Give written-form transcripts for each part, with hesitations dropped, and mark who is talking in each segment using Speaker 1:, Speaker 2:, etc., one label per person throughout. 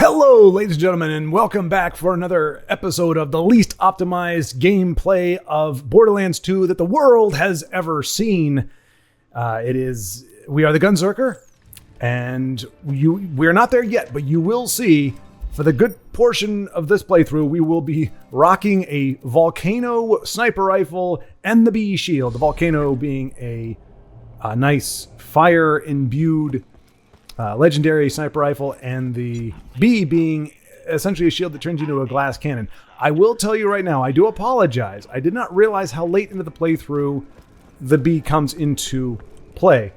Speaker 1: Hello, ladies and gentlemen, and welcome back for another episode of the least optimized gameplay of Borderlands 2 that the world has ever seen. We are the Gunzerker, and we're not there yet, but you will see for the good portion of this playthrough, we will be rocking a volcano sniper rifle and the Bee shield. The volcano being a nice fire-imbued legendary sniper rifle, and the Bee being essentially a shield that turns you into a glass cannon. I will tell you right now, I do apologize. I did not realize how late into the playthrough the Bee comes into play.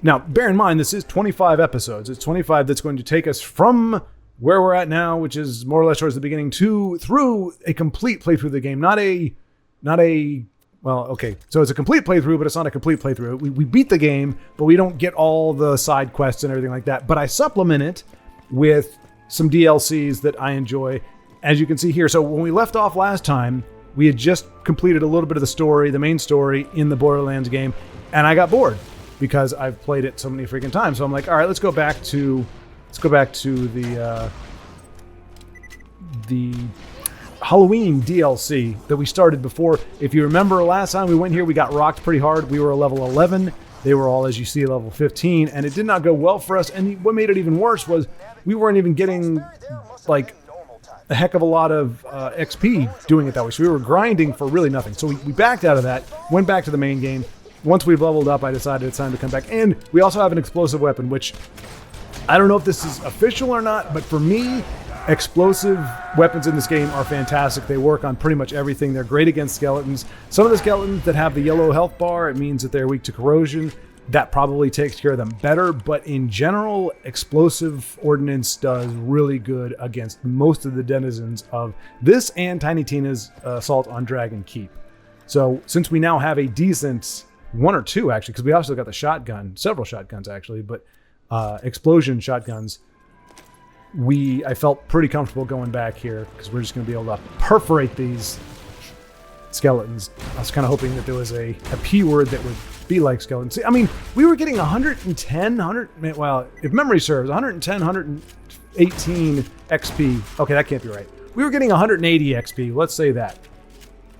Speaker 1: Now, bear in mind, this is 25 episodes. It's 25 that's going to take us from where we're at now, which is more or less towards the beginning, through a complete playthrough of the game. Well, okay, so it's a complete playthrough, but it's not a complete playthrough. We beat the game, but we don't get all the side quests and everything like that. But I supplement it with some DLCs that I enjoy, as you can see here. So when we left off last time, we had just completed a little bit of the story, the main story in the Borderlands game, and I got bored because I've played it so many freaking times. So I'm like, all right, let's go back to the Halloween DLC that we started before. If you remember last time we went here, we got rocked pretty hard. We were a level 11. They were all, as you see, level 15, and it did not go well for us. And what made it even worse was we weren't even getting like a heck of a lot of XP doing it that way. So we were grinding for really nothing. So we backed out of that, went back to the main game. Once we've leveled up, I decided it's time to come back. And we also have an explosive weapon, which I don't know if this is official or not, but for me, explosive weapons in this game are fantastic. They work on pretty much everything. They're great against skeletons. Some of the skeletons that have the yellow health bar, it means that they're weak to corrosion. That probably takes care of them better, but in general, explosive ordnance does really good against most of the denizens of this and Tiny Tina's assault on Dragon Keep. So since we now have a decent one or two, actually, because we also got the shotgun, several shotguns actually, but explosion shotguns, I felt pretty comfortable going back here because we're just going to be able to perforate these skeletons. I was kind of hoping that there was a P word that would be like skeletons. See, I mean, we were getting 110, well, if memory serves, 110, 118 XP. Okay, that can't be right. We were getting 180 XP, let's say that,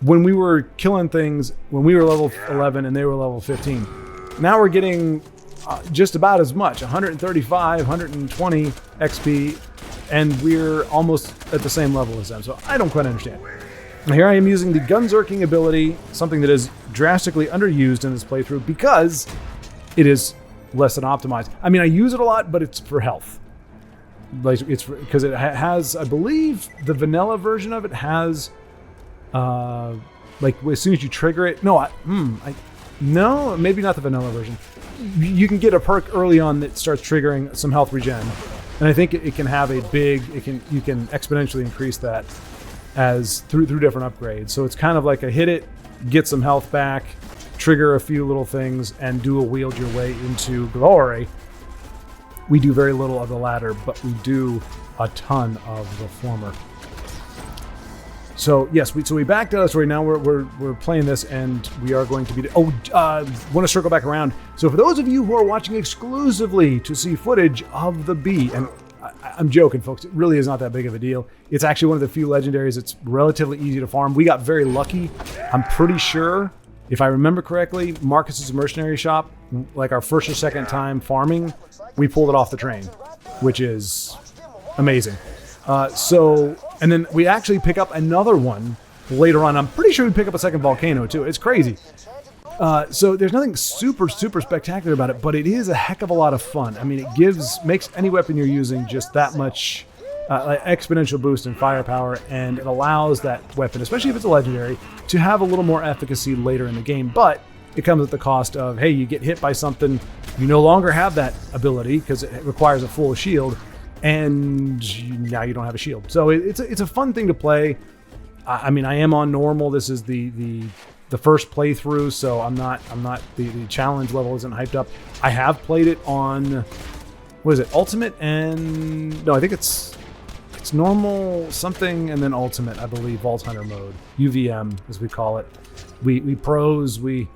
Speaker 1: when we were killing things, when we were level 11 and they were level 15. Now we're getting just about as much, 135, 120 XP, and we're almost at the same level as them, so I don't quite understand. Now here I am using the Gunzerking ability, something that is drastically underused in this playthrough because it is less than optimized. I mean, I use it a lot, but it's for health. Like, it's because it has, I believe, the vanilla version of it has, like as soon as you trigger it. No, no, maybe not the vanilla version. You can get a perk early on that starts triggering some health regen, and I think it can have a big. You can exponentially increase that as through different upgrades. So it's kind of like a hit it, get some health back, trigger a few little things, and dual wield your way into glory. We do very little of the latter, but we do a ton of the former. So yes, we backed out of the story. Now we're playing this, and we are going to be. Want to circle back around. So for those of you who are watching exclusively to see footage of the Bee, and I'm joking, folks, it really is not that big of a deal. It's actually one of the few legendaries that's relatively easy to farm. We got very lucky. I'm pretty sure, if I remember correctly, Marcus's mercenary shop, like our first or second time farming, we pulled it off the train, which is amazing. And then we actually pick up another one later on. I'm pretty sure we pick up a second volcano too. It's crazy. So there's nothing super spectacular about it, but it is a heck of a lot of fun. I mean, it makes any weapon you're using just that much like exponential boost in firepower, and it allows that weapon, especially if it's a legendary, to have a little more efficacy later in the game. But it comes at the cost of, hey, you get hit by something, you no longer have that ability because it requires a full shield, and now you don't have a shield. So it's a fun thing to play. I mean, I am on normal. This is the first playthrough, so I'm not the challenge level isn't hyped up. I have played it on, what is it, ultimate, and no, I think it's normal something and then ultimate, I believe, Vault Hunter mode, UVM as we call it. We pros, we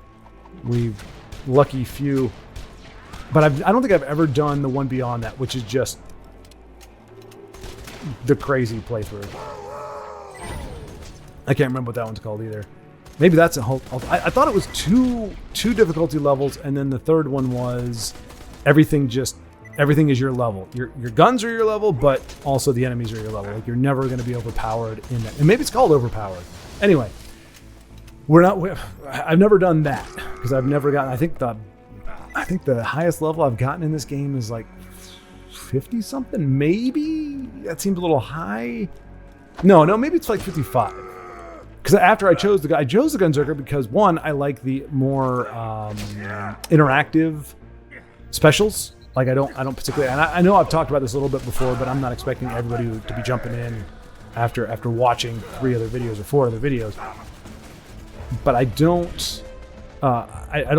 Speaker 1: lucky few, but I don't think I've ever done the one beyond that, which is just the crazy playthrough. I can't remember what that one's called either. Maybe that's a whole. I thought it was two difficulty levels, and then the third one was everything is your level. Your guns are your level, but also the enemies are your level. Like you're never going to be overpowered in that. And maybe it's called overpowered. Anyway, I've never done that because I've never gotten. I think the highest level I've gotten in this game is like 50 something. Maybe that seems a little high. No, maybe it's like 55. Because after I chose the Gunzerker because one, I like the more interactive specials. Like I don't particularly, and I know I've talked about this a little bit before, but I'm not expecting everybody to be jumping in after watching 3 other videos or 4 other videos. But I don't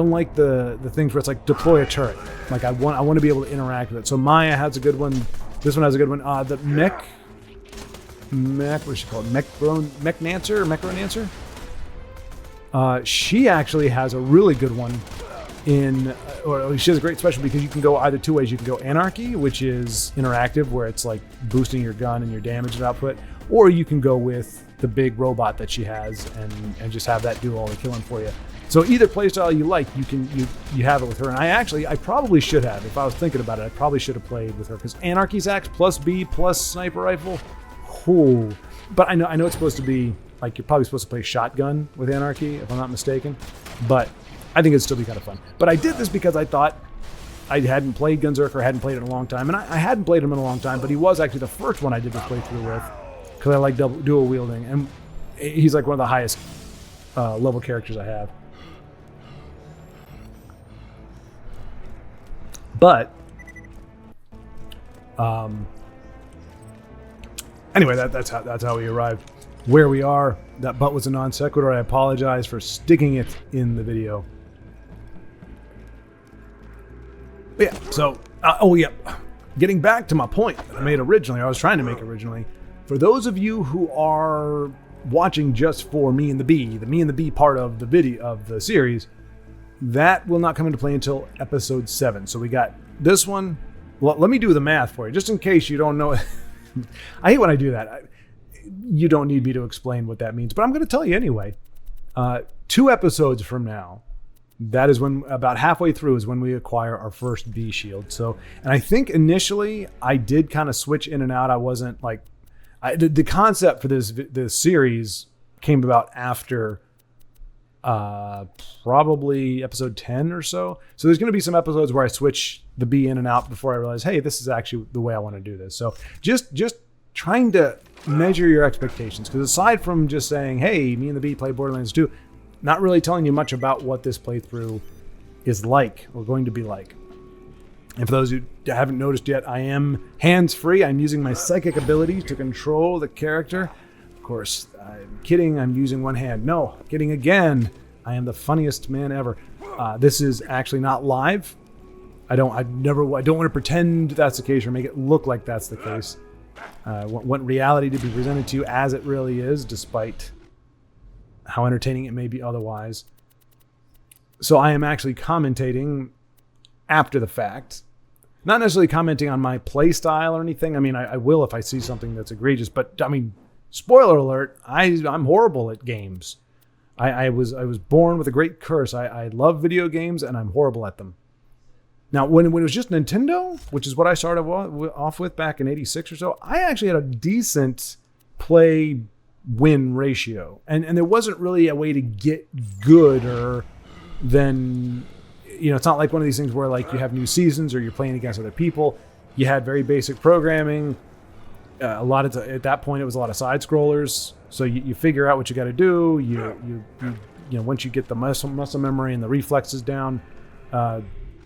Speaker 1: like the things where it's like deploy a turret. Like I want to be able to interact with it. So Maya has a good one. This one has a good one. The what's she called? Mechnancer. She actually has a really good one or she has a great special because you can go either 2 ways. You can go Anarchy, which is interactive, where it's like boosting your gun and your damage output, or you can go with the big robot that she has and just have that do all the killing for you. So either playstyle you like, you have it with her. And I probably should have, if I was thinking about it, I probably should have played with her because Anarchy's axe plus B plus sniper rifle. Ooh. But I know it's supposed to be like you're probably supposed to play shotgun with Anarchy, if I'm not mistaken. But I think it'd still be kind of fun. But I did this because I thought I hadn't played Gunzerker, hadn't played it in a long time, and I hadn't played him in a long time. But he was actually the first one I did this playthrough with because I like dual wielding, and he's like one of the highest level characters I have. But anyway, that's how we arrived where we are. That but was a non sequitur. I apologize for sticking it in the video. But yeah, so getting back to my point that I was trying to make originally. For those of you who are watching just for Me and the Bee part of the video of the series, that will not come into play until episode 7. So we got this one. Well, let me do the math for you, just in case you don't know. I hate when I do that. You don't need me to explain what that means, but I'm going to tell you anyway. 2 episodes from now, that is when, about halfway through, is when we acquire our first Bee shield. So, and I think initially I did kind of switch in and out. I wasn't like, the concept for this series came about after probably episode 10 or so. So there's going to be some episodes where I switch the Bee in and out before I realize, hey, this is actually the way I want to do this. So just trying to measure your expectations, because aside from just saying, hey, Me and the Bee play Borderlands 2, not really telling you much about what this playthrough is like or going to be like. And for those who haven't noticed yet, I am hands-free. I'm using my psychic abilities to control the character. Of course, I'm kidding. I'm using one hand. No, kidding again. I am the funniest man ever. This is actually not live. I don't want to pretend that's the case or make it look like that's the case. I want reality to be presented to you as it really is, despite how entertaining it may be otherwise. So I am actually commentating after the fact. Not necessarily commenting on my play style or anything. I mean, I will if I see something that's egregious, but I mean, spoiler alert, I'm horrible at games. I was born with a great curse. I love video games and I'm horrible at them. Now, when it was just Nintendo, which is what I started off with back in 86 or so, I actually had a decent play-win ratio. And there wasn't really a way to get gooder than, it's not like one of these things where like you have new seasons or you're playing against other people. You had very basic programming. At that point, it was a lot of side scrollers. So you figure out what you got to do. You once you get the muscle memory and the reflexes down,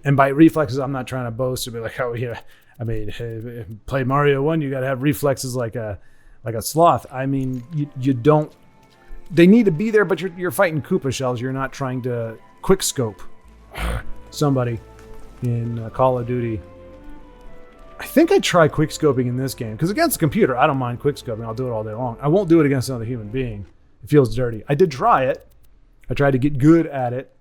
Speaker 1: and by reflexes, I'm not trying to boast or be like, oh yeah, I mean, hey, play Mario 1, you got to have reflexes like a sloth. I mean, you don't. They need to be there, but you're fighting Koopa shells. You're not trying to quick scope somebody in Call of Duty. I think I try quick scoping in this game because against the computer, I don't mind quick scoping. I'll do it all day long. I won't do it against another human being. It feels dirty. I did try it. I tried to get good at it.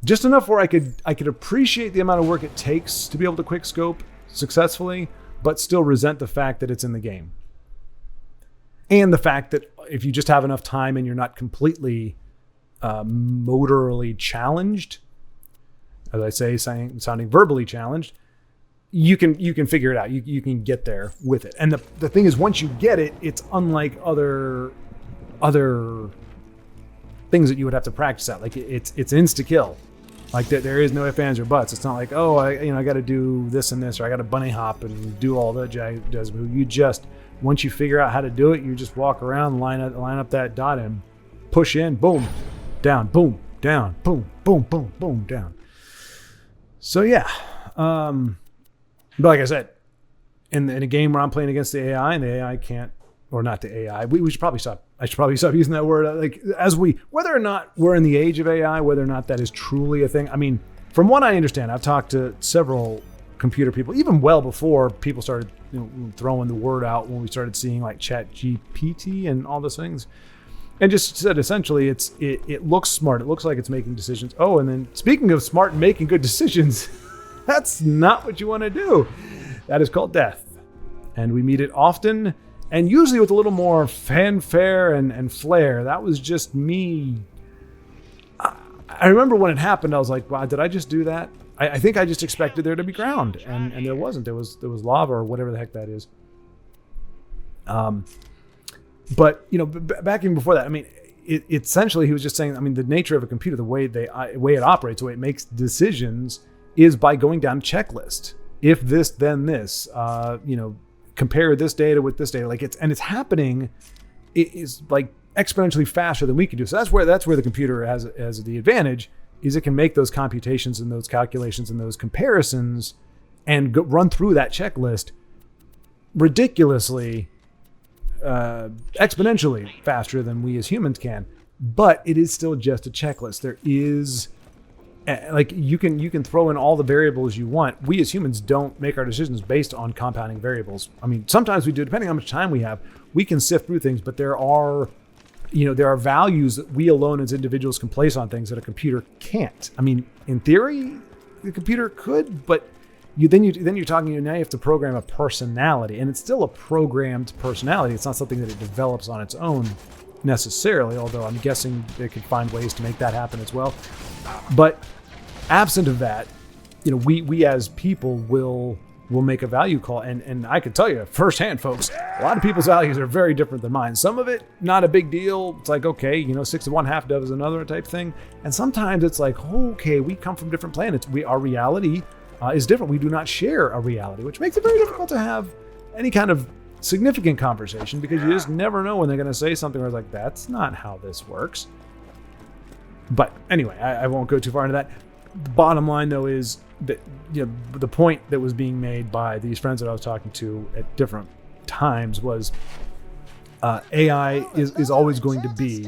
Speaker 1: Just enough where I could appreciate the amount of work it takes to be able to quick scope successfully, but still resent the fact that it's in the game. And the fact that if you just have enough time and you're not completely motorally challenged, as I say, sounding verbally challenged, you can figure it out. You can get there with it. And the thing is, once you get it, it's unlike other things that you would have to practice at. Like it's insta kill. Like there is no ifs, ands, or buts. It's not like, oh, I got to do this and this, or I got to bunny hop and do all that jazz. You just, once you figure out how to do it, you just walk around, line up that dot and push in, boom, down, boom, down, boom, boom, boom, boom, down. So yeah, but like I said, in a game where I'm playing against the AI and the AI can't, or not the AI, we should probably stop. I should probably stop using that word. Like whether or not we're in the age of AI, whether or not that is truly a thing. I mean, from what I understand, I've talked to several computer people, even well before people started throwing the word out when we started seeing like ChatGPT and all those things, and just said essentially it looks smart. It looks like it's making decisions. Oh, and then speaking of smart and making good decisions, that's not what you want to do. That is called death, and we meet it often. And usually with a little more fanfare and flair. That was just me. I remember when it happened, I was like, wow, did I just do that? I think I just expected there to be ground. And there wasn't. There was lava or whatever the heck that is. But, back even before that, I mean, essentially he was just saying, I mean, the nature of a computer, the way it operates, the way it makes decisions is by going down a checklist. If this, then this, compare this data with this data, like it's happening. It is like exponentially faster than we can do. So that's where the computer has the advantage, is it can make those computations and those calculations and those comparisons and run through that checklist ridiculously, exponentially faster than we as humans can. But it is still just a checklist. There is, like, you can throw in all the variables you want. We as humans don't make our decisions based on compounding variables. I mean, sometimes we do, depending on how much time we have. We can sift through things, but there are values that we alone as individuals can place on things that a computer can't. I mean, in theory, the computer could, but then you're talking, now you have to program a personality, and it's still a programmed personality. It's not something that it develops on its own necessarily, although I'm guessing they could find ways to make that happen as well. But absent of that, we as people will make a value call. And I can tell you firsthand, folks, a lot of people's values are very different than mine. Some of it, not a big deal. It's like, okay, 6 of one, half does another type thing. And sometimes it's like, okay, we come from different planets. Our reality is different. We do not share a reality, which makes it very difficult to have any kind of significant conversation, because you just never know when they're going to say something where it's like, that's not how this works. But anyway, I won't go too far into that. The bottom line, though, is that the point that was being made by these friends that I was talking to at different times was AI is always going to be,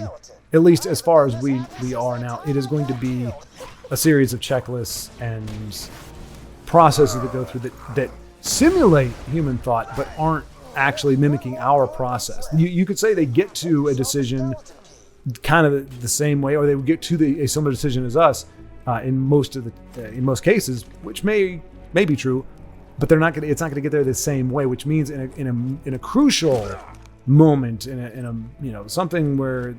Speaker 1: at least as far as we are now, it is going to be a series of checklists and processes that go through that simulate human thought but aren't actually mimicking our process. You could say they get to a decision kind of the same way, or they would get to a similar decision as us in most cases, which may be true, but they're not going. It's not going to get there the same way, which means in a crucial moment, in a something where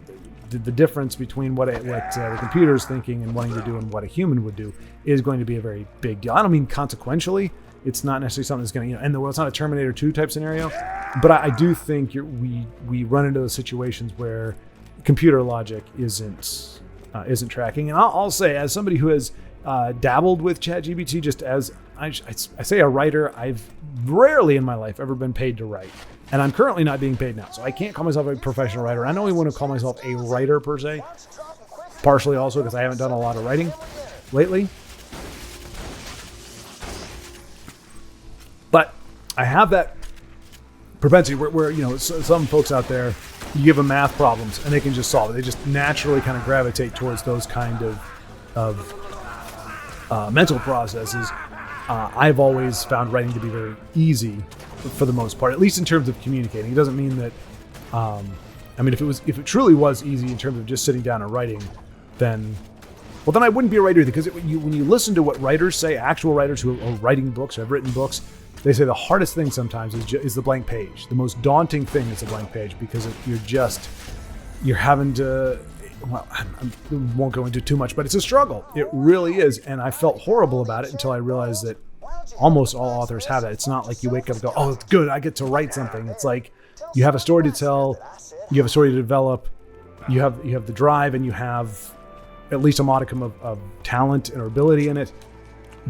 Speaker 1: the difference between what the computer is thinking and wanting to do and what a human would do is going to be a very big deal. I don't mean consequentially. It's not necessarily something that's going to end the world. It's not a Terminator 2 type scenario, but I do think we run into those situations where computer logic isn't tracking. And I'll say, as somebody who has dabbled with ChatGPT, just as I say a writer, I've rarely in my life ever been paid to write. And I'm currently not being paid now, so I can't call myself a professional writer. I don't even want to call myself a writer per se, partially also because I haven't done a lot of writing lately. But I have that propensity where some folks out there, you give them math problems and they can just solve it. They just naturally kind of gravitate towards those kind of mental processes. I've always found writing to be very easy for the most part, at least in terms of communicating. It doesn't mean that, if it truly was easy in terms of just sitting down and writing, then I wouldn't be a writer either. Because when you listen to what writers say, actual writers who are writing books, have written books, they say the hardest thing sometimes is the blank page. The most daunting thing is the blank page, because you're having to, well, I won't go into too much, but it's a struggle. It really is. And I felt horrible about it until I realized that almost all authors have that. It's not like you wake up and go, oh, it's good, I get to write something. It's like you have a story to tell, you have a story to develop, you have the drive, and you have at least a modicum of talent or ability in it.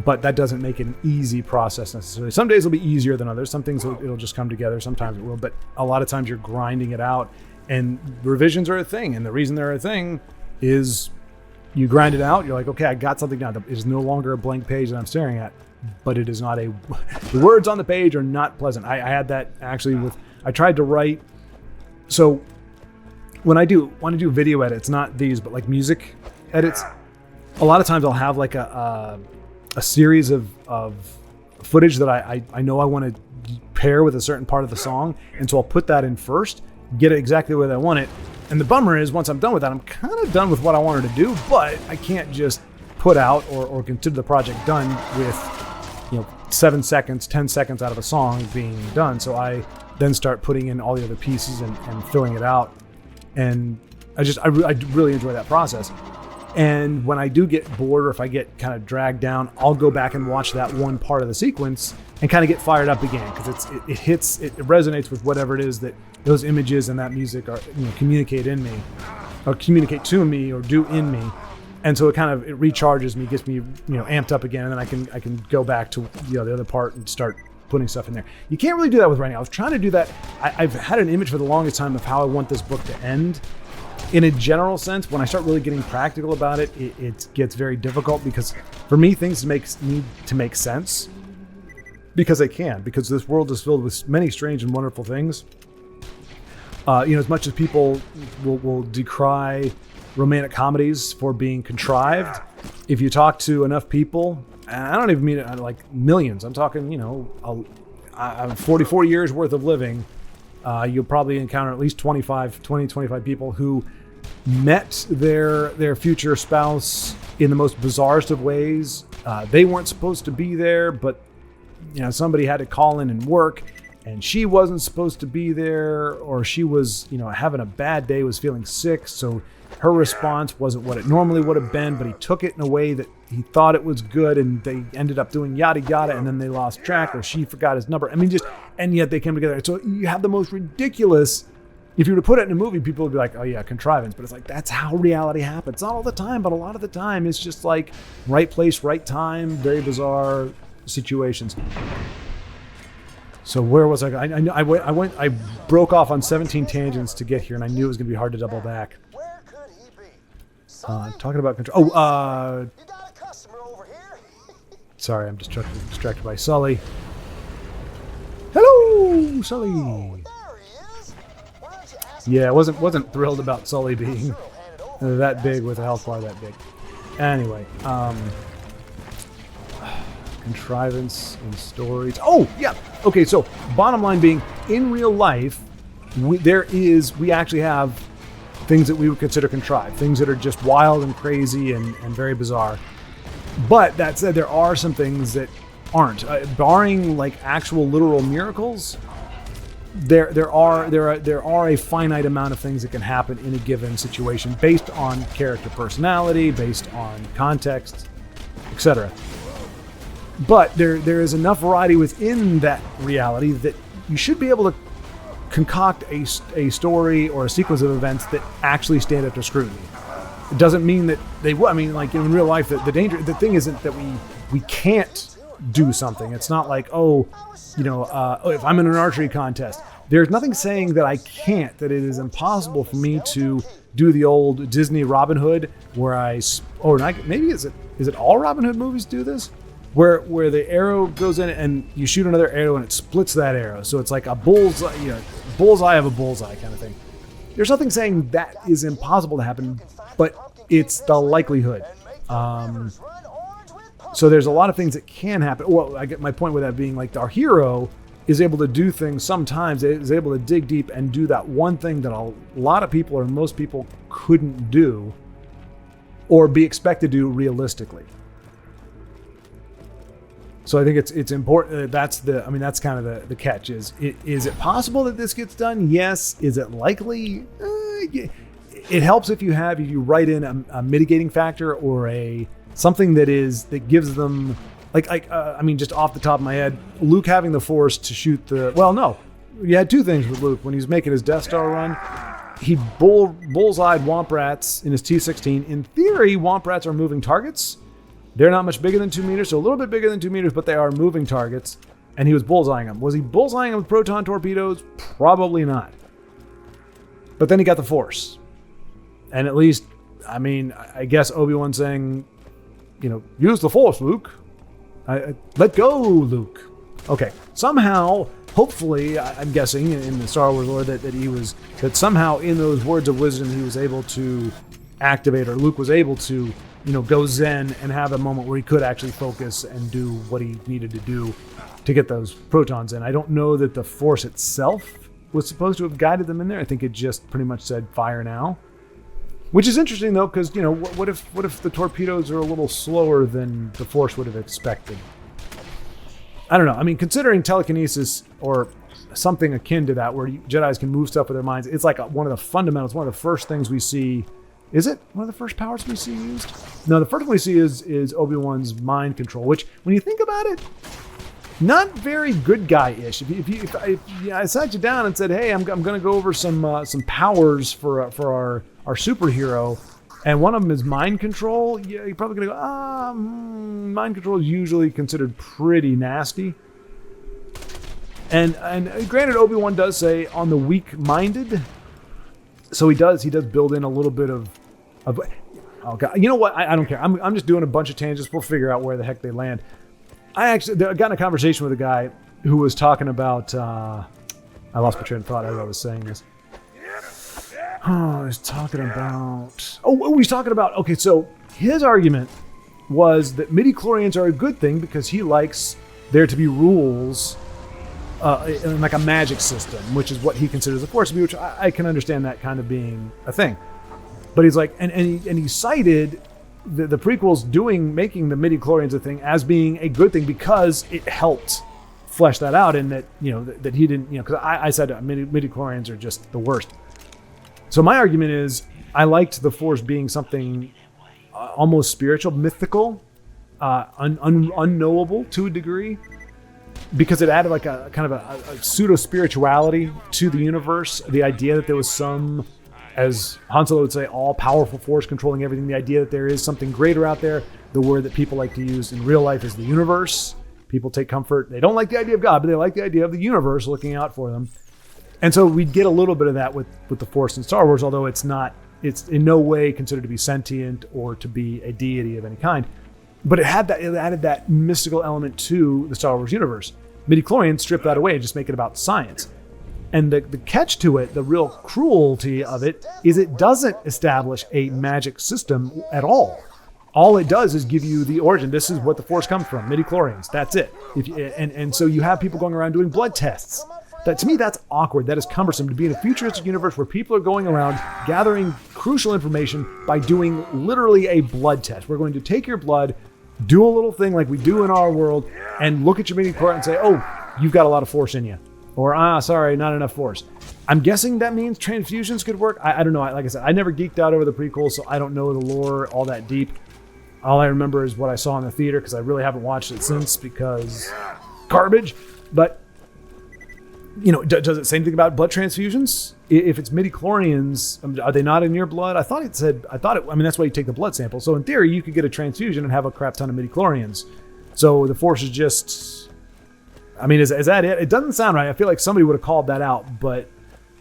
Speaker 1: But that doesn't make it an easy process necessarily. Some days will be easier than others. Some things it'll just come together. Sometimes it will. But a lot of times you're grinding it out. And revisions are a thing. And the reason they're a thing is you grind it out. You're like, okay, I got something now. It is no longer a blank page that I'm staring at. But it is not the words on the page are not pleasant. I had that actually I tried to write. So when I want to do video edits, not these, but like music edits, a lot of times I'll have like a series of footage that I know I want to pair with a certain part of the song. And so I'll put that in first, get it exactly the way I want it. And the bummer is once I'm done with that, I'm kind of done with what I wanted to do, but I can't just put out or consider the project done with, 7 seconds, 10 seconds out of a song being done. So I then start putting in all the other pieces and filling it out. And I really enjoy that process. And when I do get bored, or if I get kind of dragged down, I'll go back and watch that one part of the sequence and kind of get fired up again, because it resonates with whatever it is that those images and that music are communicate in me, or communicate to me, or do in me. And so it recharges me, gets me amped up again, and then I can go back to the other part and start putting stuff in there. You can't really do that with writing. I was trying to do that. I've had an image for the longest time of how I want this book to end. In a general sense, when I start really getting practical about it, it gets very difficult, because for me, things need to make sense, because they can, because this world is filled with many strange and wonderful things. As much as people will decry romantic comedies for being contrived, if you talk to enough people, and I don't even mean it like millions, I'm talking, 44 years worth of living, you'll probably encounter at least 25 people who met their future spouse in the most bizarrest of ways. They weren't supposed to be there, but somebody had to call in and work, and she wasn't supposed to be there, or she was having a bad day, was feeling sick, so her response wasn't what it normally would have been, but he took it in a way that he thought it was good, and they ended up doing yada yada, and then they lost track, or she forgot his number. And yet they came together. So you have the most ridiculous. If you were to put it in a movie, people would be like, oh yeah, contrivance. But it's like, that's how reality happens. Not all the time, but a lot of the time it's just like right place, right time, very bizarre situations. So where was I? I broke off on 17 tangents to get here, and I knew it was going to be hard to double back. Talking about control. You got a customer over here. Sorry, I'm distracted by Sully. Hello, Sully. Oh, there he is. Yeah, I wasn't thrilled about Sully being that big with a health bar that big. Anyway, contrivance and stories. Oh, yeah. Okay, so bottom line being, in real life, we actually have things that we would consider contrived, things that are just wild and crazy and very bizarre. But that said, there are some things that aren't. Barring like actual literal miracles, there are a finite amount of things that can happen in a given situation based on character personality, based on context, etc. But there is enough variety within that reality that you should be able to concoct a story or a sequence of events that actually stand up to scrutiny. It doesn't mean that they will. I mean, like in real life, the thing isn't that we can't do something. It's not like, if I'm in an archery contest, there's nothing saying that I can't, that it is impossible for me to do the old Disney Robin Hood where maybe is it all Robin Hood movies do this? Where the arrow goes in and you shoot another arrow and it splits that arrow. So it's like a bullseye of a bullseye kind of thing. There's nothing saying that is impossible to happen, but it's the likelihood. So there's a lot of things that can happen. Well, I get my point with that being like our hero is able to do things sometimes, is able to dig deep and do that one thing that a lot of people or most people couldn't do or be expected to do realistically. So I think it's important. That's kind of the catch. Is it possible that this gets done? Yes. Is it likely? It helps if you write in a mitigating factor or something that gives them just off the top of my head, Luke having the Force to shoot no, you had two things with Luke when he was making his Death Star run. He bullseyed Womp Rats in his T-16. In theory, Womp Rats are moving targets. They're not much bigger than 2 meters, so a little bit bigger than 2 meters, but they are moving targets. And he was bullseyeing them. Was he bullseyeing them with proton torpedoes? Probably not. But then he got the Force. And at least, I guess Obi-Wan saying, use the Force, Luke. Let go, Luke. Okay. Somehow, hopefully, I'm guessing in the Star Wars lore that somehow in those words of wisdom he was able to activate, or Luke was able to go zen and have a moment where he could actually focus and do what he needed to do to get those protons in. I don't know that the Force itself was supposed to have guided them in there. I think it just pretty much said fire now, which is interesting though, because what if the torpedoes are a little slower than the Force would have expected? I don't know. Considering telekinesis or something akin to that, where Jedis can move stuff with their minds, it's like one of the fundamentals, one of the first things we see. Is it one of the first powers we see used? No, the first one we see is Obi-Wan's mind control, which, when you think about it, not very good guy-ish. If I sat you down and said, "Hey, I'm going to go over some powers for our superhero," and one of them is mind control, yeah, you're probably going to go, mind control is usually considered pretty nasty. And granted, Obi-Wan does say on the weak-minded, so he does build in a little bit of oh God, you know what? I don't care. I'm just doing a bunch of tangents. We'll figure out where the heck they land. I got in a conversation with a guy who was talking about. I lost my train of thought as I was saying this. He's talking about. He's talking about. Okay, so his argument was that midichlorians are a good thing because he likes there to be rules. In like a magic system, which is what he considers the Force to be, which I can understand that kind of being a thing. But he's like, and he cited the prequels making the midichlorians a thing as being a good thing because it helped flesh that out, and that that he didn't, because I said midichlorians are just the worst. So my argument is I liked the Force being something almost spiritual, mythical, unknowable to a degree. Because it added like a kind of a pseudo-spirituality to the universe. The idea that there was some, as Han Solo would say, all-powerful force controlling everything. The idea that there is something greater out there. The word that people like to use in real life is the universe. People take comfort. They don't like the idea of God, but they like the idea of the universe looking out for them. And so we get a little bit of that with the Force in Star Wars, although it's in no way considered to be sentient or to be a deity of any kind. But it added that mystical element to the Star Wars universe. Midichlorians strip that away and just make it about science. And the catch to it, the real cruelty of it, is it doesn't establish a magic system at all. All it does is give you the origin. This is what the Force comes from, midichlorians. That's it. And so you have people going around doing blood tests. To me, that's awkward. That is cumbersome to be in a futuristic universe where people are going around gathering crucial information by doing literally a blood test. We're going to take your blood, do a little thing like we do in our world, and look at your midichlorian and say, "Oh, you've got a lot of Force in you," or sorry, not enough Force. I'm guessing that means transfusions could work. I don't know. Like I said, I never geeked out over the prequels, so I don't know the lore all that deep. All I remember is what I saw in the theater, because I really haven't watched it since, because garbage. But does it say anything about blood transfusions? If it's midichlorians, are they not in your blood? I thought that's why you take the blood sample. So in theory, you could get a transfusion and have a crap ton of midichlorians. So the Force is just, is that it? It doesn't sound right. I feel like somebody would have called that out, but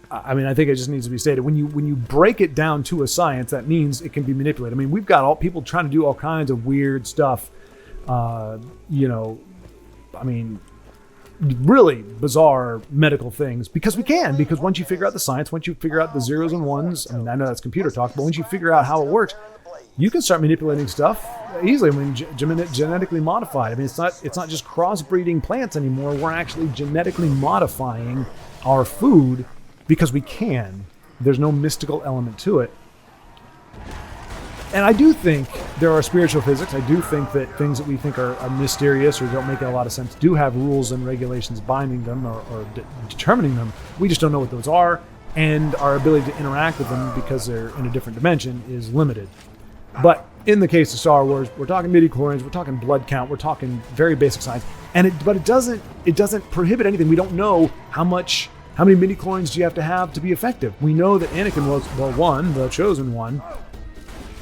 Speaker 1: I think it just needs to be stated. When you break it down to a science, that means it can be manipulated. We've got all people trying to do all kinds of weird stuff. Really bizarre medical things because once you figure out the science, once you figure out the zeros and ones, I know that's computer talk, but once you figure out how it works, you can start manipulating stuff easily. Genetically modified. It's not just crossbreeding plants anymore. We're actually genetically modifying our food because we can. There's no mystical element to it. And I do think there are spiritual physics. I do think that things that we think are mysterious or don't make a lot of sense do have rules and regulations binding them or determining them. We just don't know what those are, and our ability to interact with them because they're in a different dimension is limited. But in the case of Star Wars, we're talking midichlorians, we're talking blood count, we're talking very basic science, but it doesn't prohibit anything. We don't know how many midichlorians do you have to be effective. We know that Anakin was the chosen one.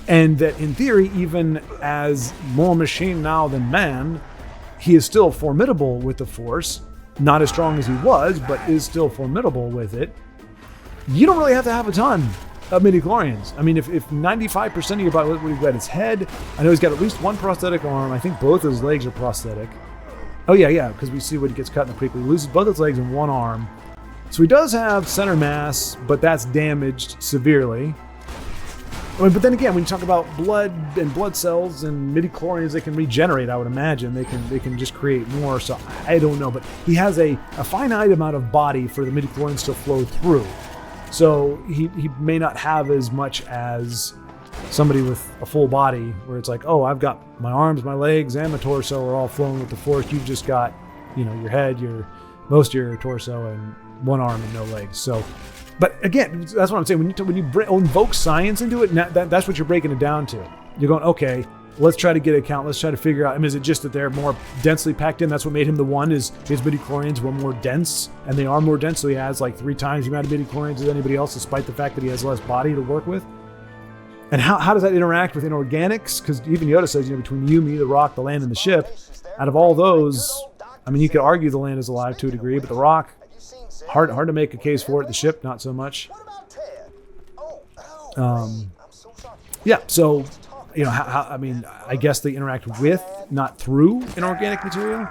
Speaker 1: And that in theory, even as more machine now than man, he is still formidable with the Force. Not as strong as he was, but is still formidable with it. You don't really have to have a ton of midichlorians. I mean, if 95% of your body, what he's got his head, I know he's got at least one prosthetic arm. I think both his legs are prosthetic. Oh yeah, because we see when he gets cut in the prequel, he loses both his legs and one arm. So he does have center mass, but that's damaged severely. I mean, but then again, when you talk about blood and blood cells and midichlorians, they can regenerate. I would imagine they can just create more. So I don't know, but he has a finite amount of body for the midichlorians to flow through. So he may not have as much as somebody with a full body, where it's like, oh, I've got my arms, my legs, and my torso are all flowing with the Force. You've just got, your head, most of your torso, and one arm and no legs. So. But again, that's what I'm saying. When you invoke science into it, that's what you're breaking it down to. You're going, okay, let's try to get a count. Let's try to figure out. I mean, is it just that they're more densely packed in? That's what made him the one. Is his midichlorians were more dense, and they are more dense. So he has like 3 times the amount of midichlorians as anybody else, despite the fact that he has less body to work with. And how does that interact with inorganics? Because even Yoda says, between you, me, the rock, the land, and the ship, out of all those, I mean, you could argue the land is alive to a degree, but the rock. Hard to make a case for it. The ship, not so much. Yeah, so, I mean, I guess they interact with, not through, inorganic material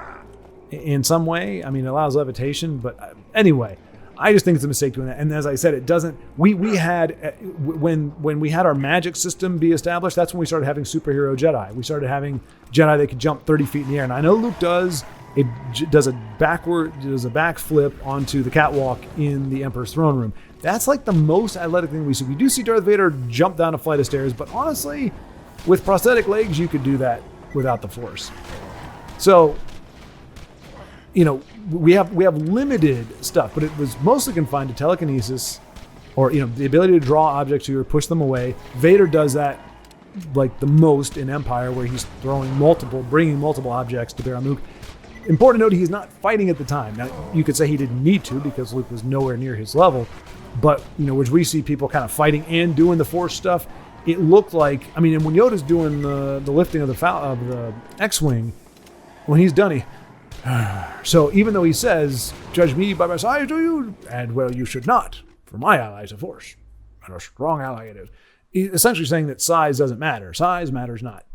Speaker 1: in some way. I mean, it allows levitation, but anyway, I just think it's a mistake doing that. And as I said, it doesn't. We had when we had our magic system be established, that's when we started having superhero Jedi. We started having Jedi that could jump 30 feet in the air, and I know Luke does. It does a backflip onto the catwalk in the Emperor's throne room. That's like the most athletic thing we see. We do see Darth Vader jump down a flight of stairs, but honestly, with prosthetic legs, you could do that without the Force. So, we have limited stuff, but it was mostly confined to telekinesis, or the ability to draw objects to you or push them away. Vader does that like the most in Empire, where he's bringing multiple objects to bear on Luke. Important to note, he's not fighting at the time. Now, you could say he didn't need to because Luke was nowhere near his level. But, which we see people kind of fighting and doing the Force stuff, it looked like, I mean, and when Yoda's doing the lifting of the X-Wing, when he's done, so even though he says, judge me by my size, do you? And, well, you should not, for my ally is a Force. And a strong ally it is. He's essentially saying that size doesn't matter. Size matters not.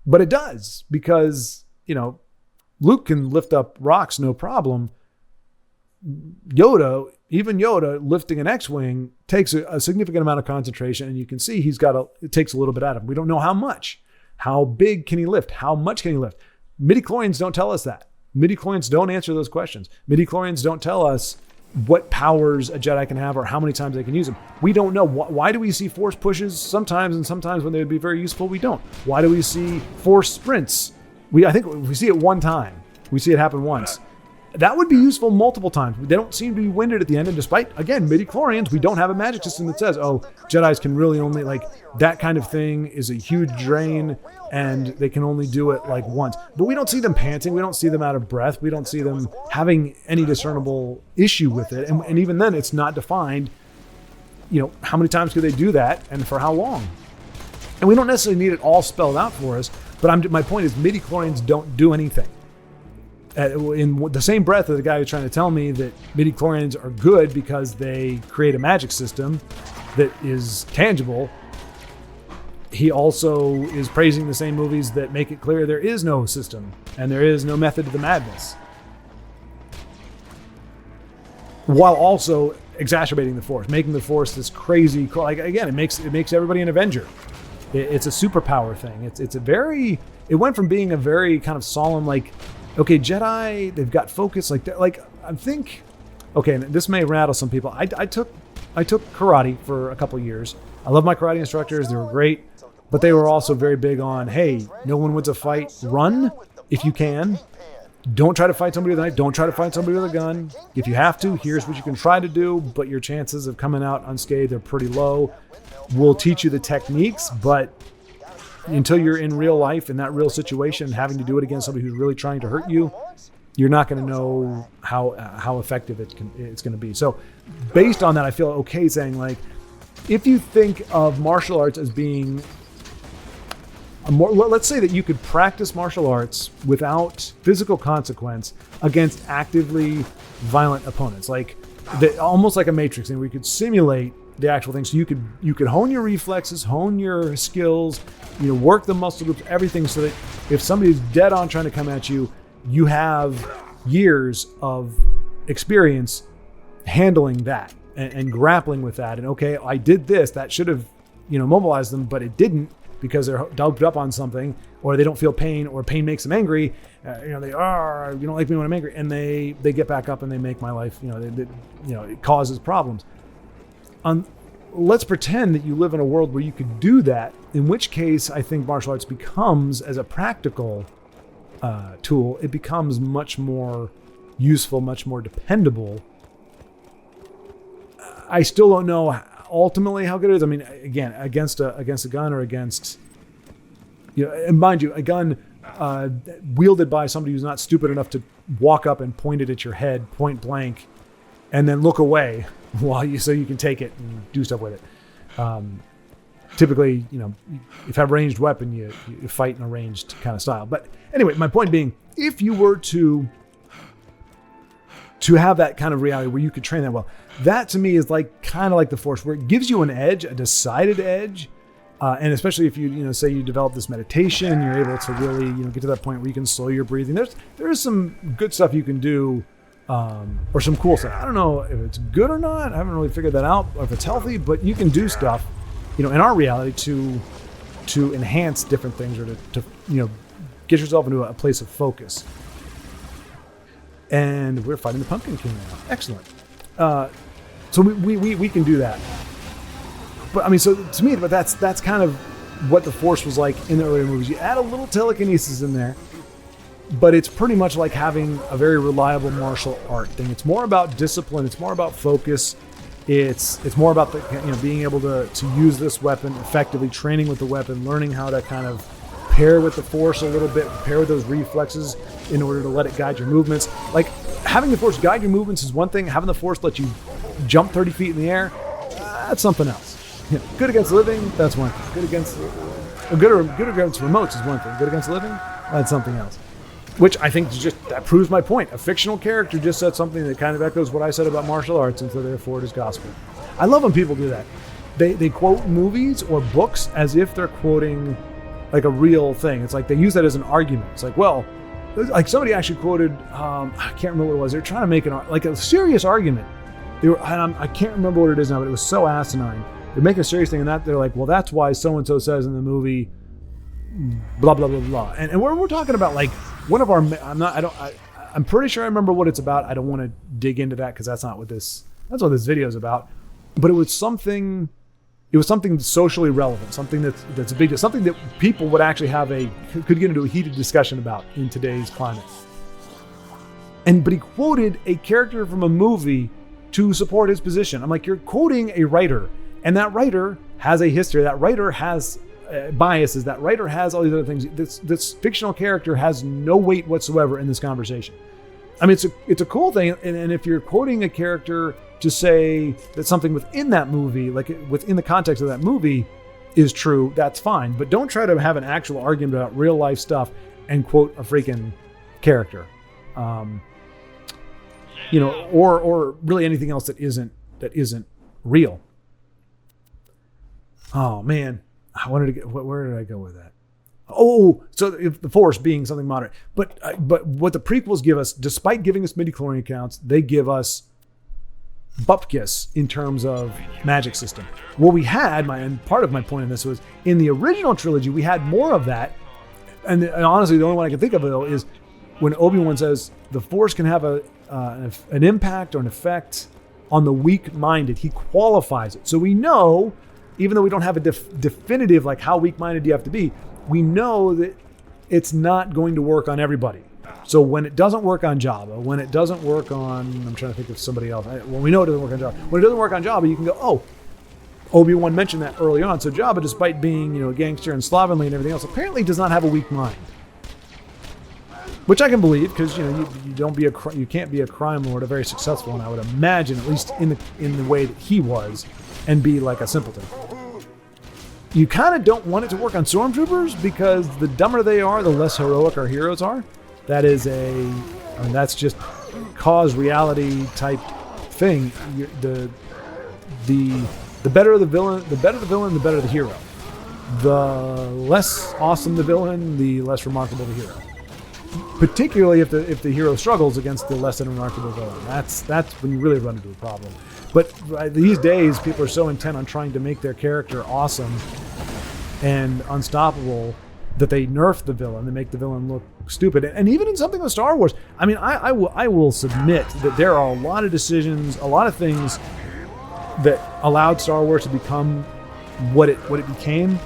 Speaker 1: But it does, because, Luke can lift up rocks, no problem. Even Yoda, lifting an X-Wing takes a significant amount of concentration, and you can see it takes a little bit out of him. We don't know how much. How big can he lift? How much can he lift? Midichlorians don't tell us that. Midichlorians don't answer those questions. Midichlorians don't tell us what powers a Jedi can have or how many times they can use them. We don't know. Why do we see Force pushes sometimes, and sometimes when they would be very useful, we don't? Why do we see Force sprints? I think we see it one time. We see it happen once. That would be useful multiple times. They don't seem to be winded at the end. And despite, again, midichlorians, we don't have a magic system that says, oh, Jedis can really only, that kind of thing is a huge drain and they can only do it once. But we don't see them panting. We don't see them out of breath. We don't see them having any discernible issue with it. And even then, it's not defined, how many times could they do that and for how long? And we don't necessarily need it all spelled out for us. But my point is, midichlorians don't do anything. In the same breath of the guy who's trying to tell me that midichlorians are good because they create a magic system that is tangible, he also is praising the same movies that make it clear there is no system and there is no method to the madness, while also exacerbating the Force, making the Force this crazy. Again, it makes everybody an Avenger. It's a superpower thing. It went from being a very kind of solemn, okay, Jedi, they've got focus, I think, okay, and this may rattle some people. I took karate for a couple of years. I love my karate instructors. They were great. But they were also very big on, hey, no one wins a fight. Run if you can. Don't try to fight somebody with a knife. Don't try to fight somebody with a gun. If you have to, here's what you can try to do, but your chances of coming out unscathed are pretty low. We'll teach you the techniques, but until you're in real life, in that real situation, having to do it against somebody who's really trying to hurt you, you're not going to know how effective it's going to be. So based on that, I feel okay saying, like, if you think of martial arts as being let's say that you could practice martial arts without physical consequence against actively violent opponents, like almost like a Matrix thing, where you could simulate the actual thing. So you could hone your reflexes, hone your skills, work the muscle groups, everything, so that if somebody's dead on trying to come at you, you have years of experience handling that and grappling with that. And okay, I did this, that should have mobilized them, but it didn't, because they're doped up on something, or they don't feel pain, or pain makes them angry. They are, you don't like me when I'm angry, and they get back up and they make my life, it causes problems. Let's pretend that you live in a world where you could do that, in which case I think martial arts becomes, as a practical tool, it becomes much more useful, much more dependable. I still don't know ultimately how good it is. I mean, again, against a gun, or against, and mind you, a gun wielded by somebody who's not stupid enough to walk up and point it at your head point blank and then look away so you can take it and do stuff with it. Typically, if you have a ranged weapon, you fight in a ranged kind of style. But anyway, my point being, if you were to have that kind of reality where you could train that well, that to me is kind of like the Force, where it gives you an edge, a decided edge. And especially if you say you develop this meditation, you're able to really get to that point where you can slow your breathing. There's some good stuff you can do, or some cool stuff. I don't know if it's good or not. I haven't really figured that out, or if it's healthy, but you can do stuff, in our reality to enhance different things, or to get yourself into a place of focus. And we're fighting the Pumpkin King now. Excellent. So we can do that. But I mean, so to me, but that's kind of what the Force was like in the earlier movies. You add a little telekinesis in there, but it's pretty much like having a very reliable martial art thing. It's more about discipline. It's more about focus. It's more about the being able to use this weapon effectively, training with the weapon, learning how to kind of pair with the Force a little bit, pair with those reflexes in order to let it guide your movements. Like, having the Force guide your movements is one thing. Having the Force let you jump 30 feet in the air, that's something else. Good against living, that's one thing. Good against remotes is one thing. Good against living, that's something else. Which I think that proves my point. A fictional character just said something that kind of echoes what I said about martial arts, and so therefore it is gospel. I love when people do that. They quote movies or books as if they're quoting like a real thing. It's like they use that as an argument. It's like, well, like somebody actually quoted, I can't remember what it was. They're trying to make a serious argument. I can't remember what it is now, but it was so asinine. They're making a serious thing, and that they're like, well, that's why so-and-so says in the movie, blah, blah, blah, blah. And we're talking about like one of our, I'm pretty sure I remember what it's about. I don't want to dig into that because that's what this video is about. But it was something socially relevant, something that's a big deal, something that people would actually could get into a heated discussion about in today's climate. But he quoted a character from a movie to support his position. I'm like, you're quoting a writer, and that writer has a history. That writer has biases. That writer has all these other things. This fictional character has no weight whatsoever in this conversation. I mean, it's a cool thing, and if you're quoting a character to say that something within that movie, like within the context of that movie, is true, that's fine. But don't try to have an actual argument about real life stuff and quote a freaking character, or really anything else that isn't real. Oh man, where did I go with that? Oh, so if the Force being something moderate, but what the prequels give us, despite giving us midi-chlorian accounts, they give us bupkis in terms of magic system. What we had, and part of my point in this was, in the original trilogy, we had more of that. And honestly, the only one I can think of though is when Obi-Wan says the Force can have an impact or an effect on the weak-minded. He qualifies it. So we know even though we don't have a definitive, like, how weak-minded do you have to be, we know that it's not going to work on everybody. So when it doesn't work on Jabba, when it doesn't work on, I'm trying to think of somebody else. Well, we know it doesn't work on Jabba. When it doesn't work on Jabba, you can go, oh, Obi-Wan mentioned that early on. So Jabba, despite being, a gangster and slovenly and everything else, apparently does not have a weak mind. Which I can believe, because you can't be a crime lord, a very successful one, I would imagine, at least in the way that he was, and be like a simpleton. You kind of don't want it to work on stormtroopers, because the dumber they are, the less heroic our heroes are. That is that's just cause reality type thing. The better the villain, the better the hero. The less awesome the villain, the less remarkable the hero. Particularly if the hero struggles against the less than remarkable villain. That's when you really run into a problem. But these days, people are so intent on trying to make their character awesome and unstoppable that they nerf the villain, they make the villain look stupid. And even in something with Star Wars, I mean, I will submit that there are a lot of decisions, a lot of things that allowed Star Wars to become what it became,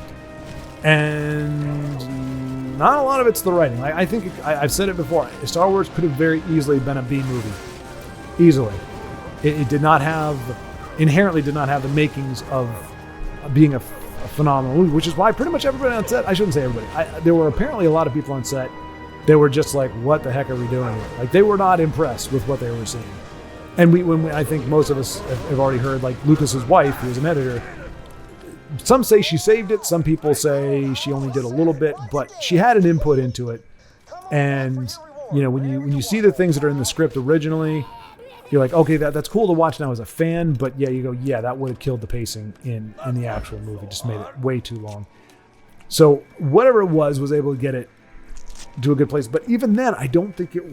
Speaker 1: and not a lot of it's the writing. I think I've said it before. Star Wars could have very easily been a B movie, easily. It inherently did not have the makings of being a phenomenal movie, which is why pretty much everybody on set, I shouldn't say everybody, there were apparently a lot of people on set that were just like, what the heck are we doing here? Like, they were not impressed with what they were seeing. And I think most of us have already heard, like, Lucas's wife, who was an editor, some say she saved it, some people say she only did a little bit, but she had an input into it. And when you see the things that are in the script originally, you're like, okay, that's cool to watch now as a fan, but yeah, you go, yeah, that would have killed the pacing in the actual movie, just made it way too long. So whatever it was able to get it to a good place. But even then, I don't think it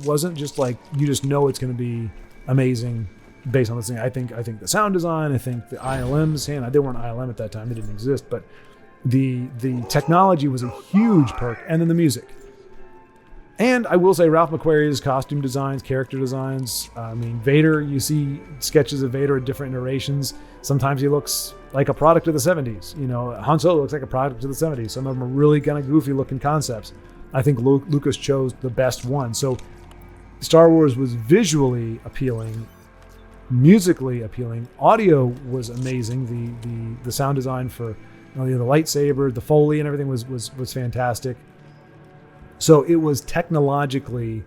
Speaker 1: wasn't just like, you just know it's going to be amazing based on this thing. I think the sound design, I think the ILMs, they weren't ILM at that time, they didn't exist, but the technology was a huge perk, and then the music. And I will say Ralph McQuarrie's costume designs, character designs. I mean, Vader, you see sketches of Vader at different iterations. Sometimes he looks like a product of the 70s. Han Solo looks like a product of the 70s. Some of them are really kind of goofy looking concepts. I think Lucas chose the best one. So Star Wars was visually appealing, musically appealing. Audio was amazing. The sound design for the lightsaber, the Foley and everything was fantastic. So it was technologically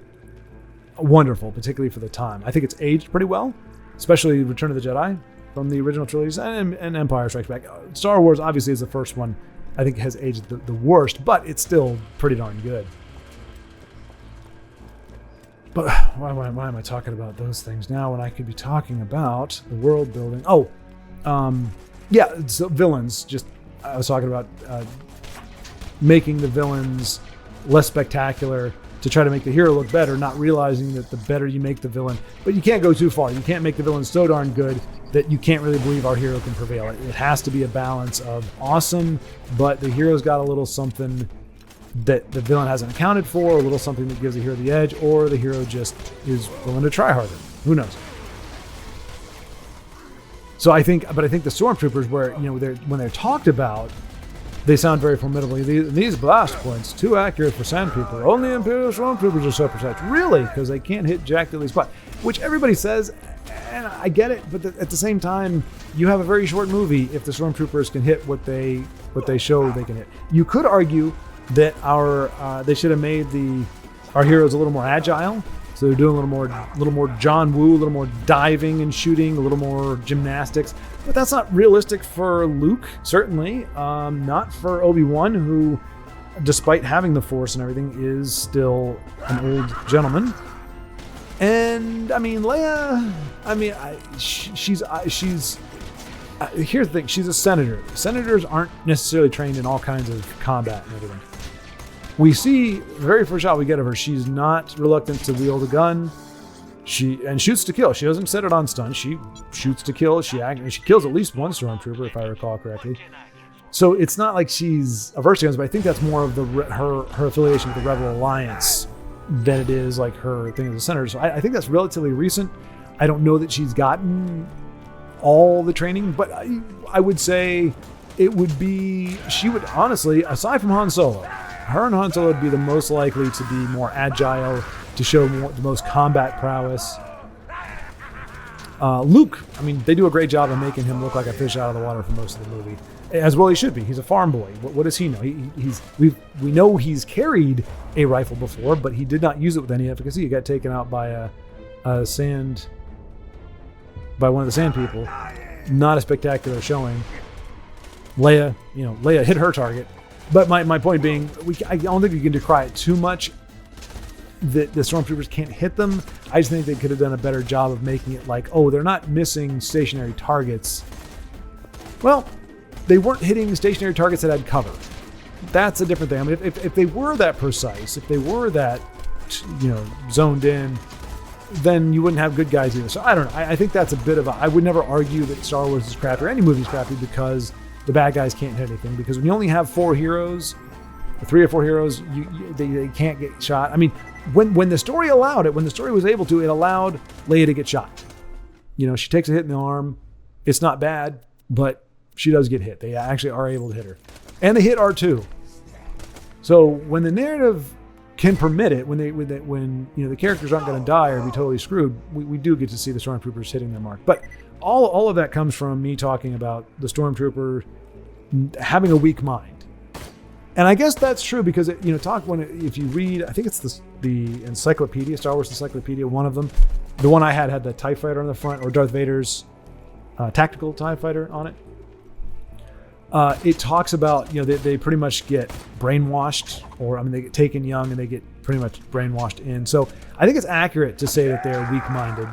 Speaker 1: wonderful, particularly for the time. I think it's aged pretty well, especially Return of the Jedi from the original trilogies and Empire Strikes Back. Star Wars obviously is the first one I think has aged the worst, but it's still pretty darn good. But why am I talking about those things now when I could be talking about the world building? So villains. I was talking about making the villains less spectacular to try to make the hero look better, not realizing that the better you make the villain, but you can't go too far. You can't make the villain so darn good that you can't really believe our hero can prevail. It has to be a balance of awesome, but the hero's got a little something that the villain hasn't accounted for, a little something that gives the hero the edge, or the hero just is willing to try harder. Who knows? So I think the stormtroopers, when they're talked about, they sound very formidable. These blast points, too accurate for sandpaper. Only Imperial stormtroopers are so precise. Really? Because they can't hit Jack Dilly's spot. Which everybody says, and I get it, but at the same time, you have a very short movie if the stormtroopers can hit what they show they can hit. You could argue that they should have made our heroes a little more agile. So they're doing a little more John Woo, a little more diving and shooting, a little more gymnastics. But that's not realistic for Luke, certainly. Not for Obi-Wan, who, despite having the Force and everything, is still an old gentleman. And I mean, Leia. She's here's the thing. She's a senator. Senators aren't necessarily trained in all kinds of combat and everything. We see the very first shot we get of her, she's not reluctant to wield a gun. She shoots to kill. She doesn't set it on stun. She shoots to kill. She kills at least one stormtrooper, if I recall correctly. So it's not like she's averse to guns, but I think that's more of her affiliation with the Rebel Alliance than it is like her thing as a senator. So I think that's relatively recent. I don't know that she's gotten all the training, but I would say it would be, she would honestly, aside from Han Solo, her and Han Solo would be the most likely to be more agile, to show the most combat prowess. Luke, I mean, they do a great job of making him look like a fish out of the water for most of the movie, as well he should be. He's a farm boy. What does he know? We know he's carried a rifle before, but he did not use it with any efficacy. He got taken out by one of the sand people. Not a spectacular showing. Leia hit her target, but my point being, I don't think you can decry it too much that the stormtroopers can't hit them. I just think they could have done a better job of making it like, oh, they're not missing stationary targets. Well, they weren't hitting stationary targets that had cover. That's a different thing. I mean, if they were that precise, if they were that, zoned in, then you wouldn't have good guys either. So I don't know. I think that's a bit of I would never argue that Star Wars is crappy or any movie is crappy because the bad guys can't hit anything. Because when you only have 4 heroes, 3 or 4 heroes, they can't get shot. I mean, when the story allowed it, when the story was able to, it allowed Leia to get shot. She takes a hit in the arm. It's not bad, but she does get hit. They actually are able to hit her. And they hit R2. So when the narrative can permit it, when the characters aren't going to die or be totally screwed, we do get to see the stormtroopers hitting their mark. But all of that comes from me talking about the stormtrooper having a weak mind. And I guess that's true because if you read, I think it's the encyclopedia, Star Wars encyclopedia, one of them, the one I had the TIE fighter on the front, or Darth Vader's tactical TIE fighter on it. It talks about, they pretty much get brainwashed, they get taken young and they get pretty much brainwashed in. So I think it's accurate to say that they're weak-minded.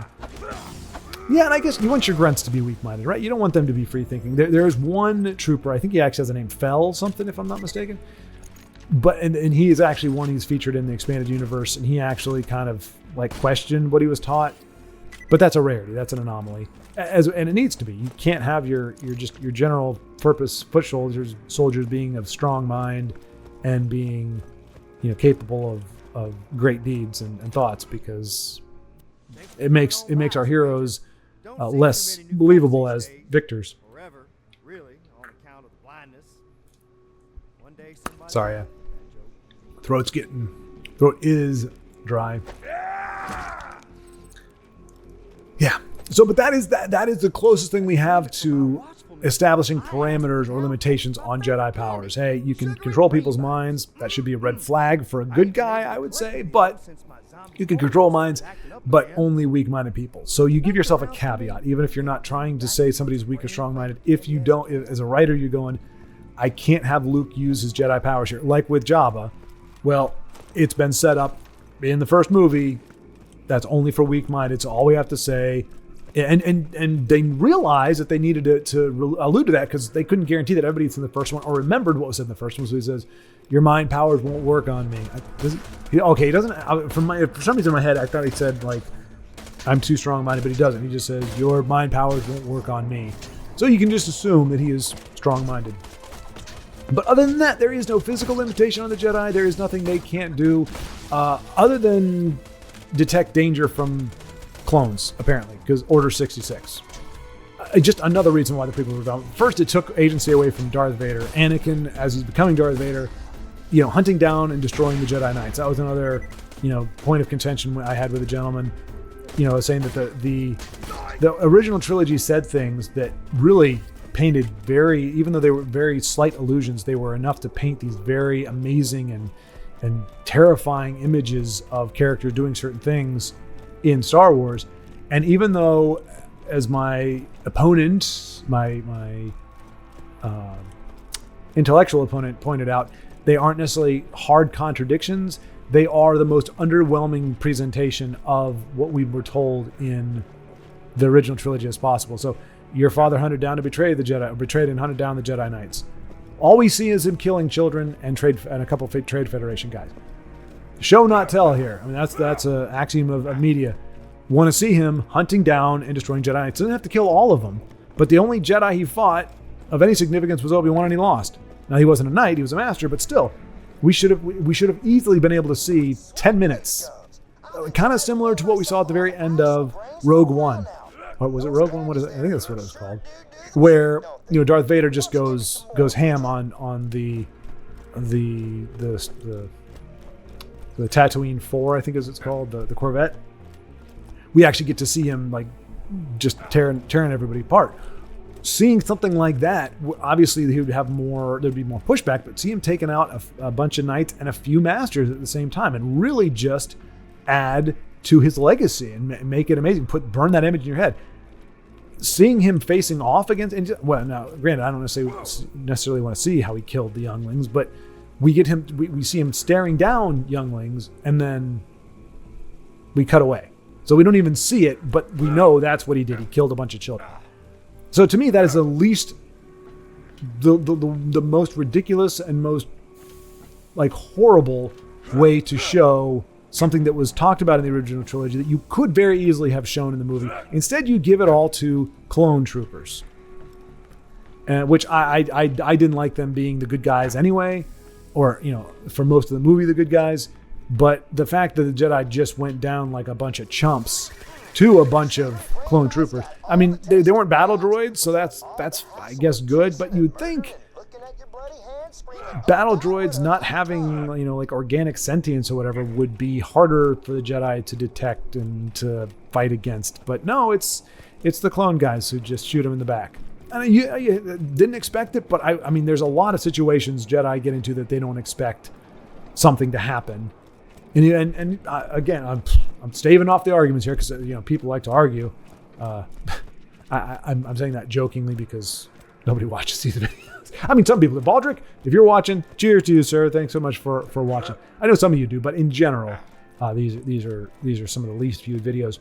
Speaker 1: Yeah, and I guess you want your grunts to be weak-minded, right? You don't want them to be free-thinking. There's one trooper, I think he actually has a name, Fell something, if I'm not mistaken. But and he is actually one he's featured in the expanded universe, and he actually kind of questioned what he was taught. But that's a rarity. That's an anomaly. And it needs to be. You can't have your general purpose foot soldiers being of strong mind and being capable of great deeds and thoughts, because it makes our heroes less believable as victors. Sorry, throat is dry. Yeah. So, but that is the closest thing we have to establishing parameters or limitations on Jedi powers. Hey, you can control people's minds. That should be a red flag for a good guy, I would say. But you can control minds, but only weak-minded people. So you give yourself a caveat, even if you're not trying to say somebody's weak or strong-minded. If you don't, as a writer, you're going, I can't have Luke use his Jedi powers here. Like with Jabba, well, it's been set up in the first movie. That's only for weak-minded. It's all we have to say. And they realized that they needed to allude to that because they couldn't guarantee that everybody's in the first one or remembered what was in the first one. So he says, your mind powers won't work on me. He doesn't. For some reason in my head, I thought he said, I'm too strong-minded, but he doesn't. He just says, your mind powers won't work on me. So you can just assume that he is strong-minded. But other than that, there is no physical limitation on the Jedi. There is nothing they can't do other than detect danger from clones, apparently, because Order 66. Just another reason why the people were down. First, it took agency away from Darth Vader. Anakin, as he's becoming Darth Vader, hunting down and destroying the Jedi Knights. That was another, point of contention I had with a gentleman, saying that the original trilogy said things that really painted even though they were very slight allusions, they were enough to paint these very amazing and terrifying images of characters doing certain things in Star Wars. And even though, as my opponent, my intellectual opponent pointed out, they aren't necessarily hard contradictions, they are the most underwhelming presentation of what we were told in the original trilogy as possible. So your father hunted down to betrayed and hunted down the Jedi Knights. All we see is him killing children and a couple of Trade Federation guys. Show not tell here. I mean, that's an axiom of media. Want to see him hunting down and destroying Jedi Knights. Doesn't have to kill all of them, but the only Jedi he fought of any significance was Obi-Wan, and he lost. Now, he wasn't a knight; he was a master, but still, we should have easily been able to see 10 minutes, kind of similar to what we saw at the very end of Rogue One. what was it, Rogue One? What is it? I think that's what it was called. Where Darth Vader just goes ham on the Tatooine 4, I think is it's called, the Corvette. We actually get to see him like just tearing everybody apart. Seeing something like that, obviously there'd be more pushback, but see him taking out a bunch of knights and a few masters at the same time and really just add to his legacy and make it amazing. Burn that image in your head. Seeing him facing off against, now granted, I don't necessarily want to see how he killed the younglings, but we see him staring down younglings and then we cut away. So we don't even see it, but we know that's what he did. He killed a bunch of children. So to me, that is the most ridiculous and most like horrible way to show something that was talked about in the original trilogy that you could very easily have shown in the movie. Instead, you give it all to clone troopers, which I didn't like them being the good guys anyway, or for most of the movie the good guys. But the fact that the Jedi just went down like a bunch of chumps to a bunch of clone troopers. I mean, they weren't battle droids, so that's I guess good. But you'd think battle droids not having like organic sentience or whatever would be harder for the Jedi to detect and to fight against. But no, it's the clone guys who just shoot them in the back. And you didn't expect it, but I mean, there's a lot of situations Jedi get into that they don't expect something to happen. And again, I'm staving off the arguments here because people like to argue. I'm saying that jokingly because nobody watches these videos. I mean, some people. Baldrick, if you're watching, cheers to you, sir. Thanks so much for watching. I know some of you do, but in general, these are some of the least viewed videos.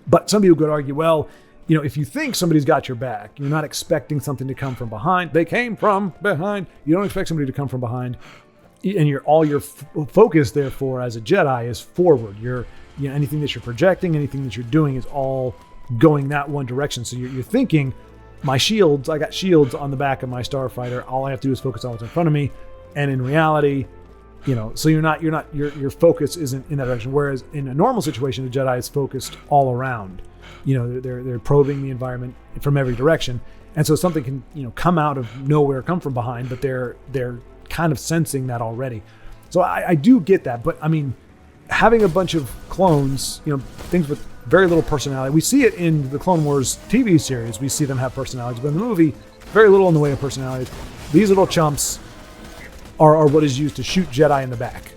Speaker 1: But some people could argue, well, if you think somebody's got your back, you're not expecting something to come from behind. They came from behind. You don't expect somebody to come from behind. And all your focus, therefore, as a Jedi is forward. Anything that you're projecting, anything that you're doing is all going that one direction. So you're thinking, my shields, I got shields on the back of my starfighter. All I have to do is focus on what's in front of me. And in reality, so your focus isn't in that direction. Whereas in a normal situation, the Jedi is focused all around. They're probing the environment from every direction. And so something can, come out of nowhere, come from behind, but they're kind of sensing that already. So I do get that, but I mean, having a bunch of clones, things with very little personality. We see it in the Clone Wars TV series. We see them have personalities, but in the movie, very little in the way of personalities. These little chumps are what is used to shoot Jedi in the back.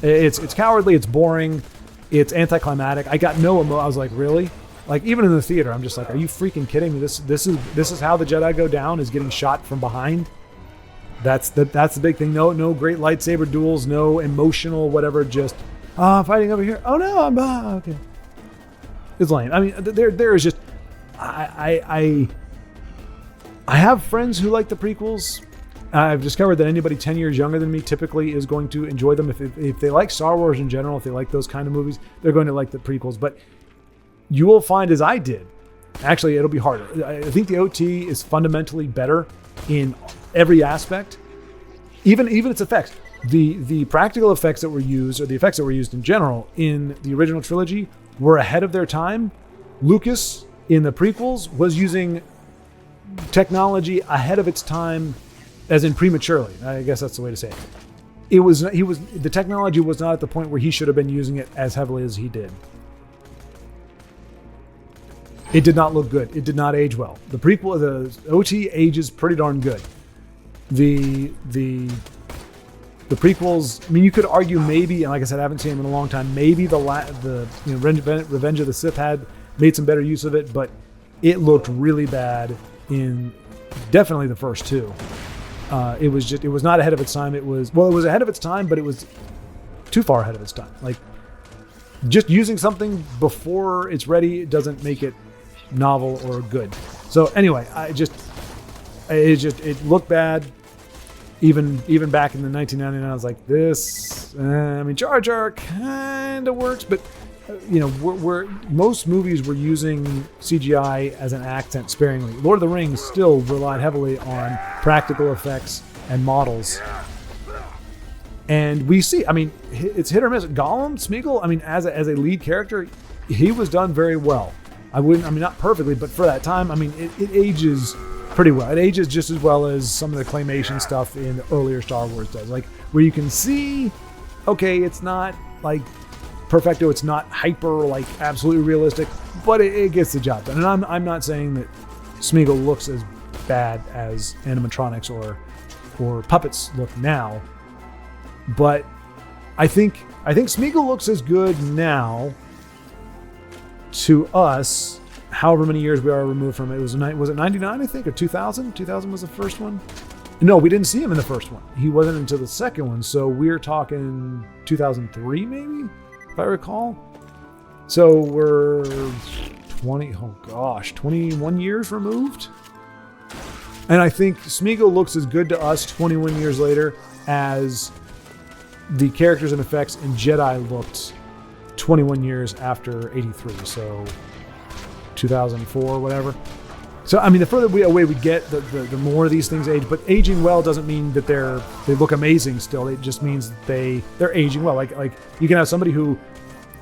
Speaker 1: It's cowardly, it's boring, it's anticlimactic. I got no I was like, really? Like, even in the theater, I'm just like, are you freaking kidding me? This is how the Jedi go down, is getting shot from behind. That's the big thing. No great lightsaber duels, no emotional whatever, just fighting over here. Oh no, I'm okay. It's lame. I mean, there is just I have friends who like the prequels. I've discovered that anybody 10 years younger than me typically is going to enjoy them. If they like Star Wars in general, if they like those kind of movies, they're going to like the prequels. But you will find, as I did, actually it'll be harder. I think the OT is fundamentally better in every aspect, even its effects. The practical effects that were used, or the effects that were used in general in the original trilogy, were ahead of their time. Lucas in the prequels was using technology ahead of its time, as in prematurely. I guess that's the way to say it. The technology was not at the point where he should have been using it as heavily as he did. It did not look good. It did not age well. The OT ages pretty darn good. The prequels, I mean, you could argue maybe, and like I said, I haven't seen them in a long time, maybe Revenge of the Sith had made some better use of it, but it looked really bad in definitely the first two. It was not ahead of its time. It was ahead of its time, but it was too far ahead of its time. Like, just using something before it's ready doesn't make it novel or good. So anyway, it looked bad. Even back in the 1999, I was like, this. I mean, Jar Jar kind of works, but most movies were using CGI as an accent sparingly. Lord of the Rings still relied heavily on practical effects and models. And we see, I mean, it's hit or miss. Gollum, Smeagol, I mean, as a lead character, he was done very well. I mean, not perfectly, but for that time, I mean, it ages pretty well. It ages just as well as some of the claymation stuff in the earlier Star Wars does. Like, where you can see, okay, it's not like perfecto, it's not hyper, like absolutely realistic, but it gets the job done. And I'm not saying that Smeagol looks as bad as animatronics or puppets look now, but I think Smeagol looks as good now to us, however many years we are removed from it. Was it 99, I think, or 2000? 2000 was the first one? No, we didn't see him in the first one. He wasn't until the second one, so we're talking 2003 maybe, if I recall. So we're 21 years removed. And I think Smeagol looks as good to us 21 years later as the characters and effects in Jedi looked 21 years after 83, so 2004, whatever. So, I mean, the further away we get, the more these things age. But aging well doesn't mean that they look amazing still. It just means that they're aging well. Like you can have somebody who,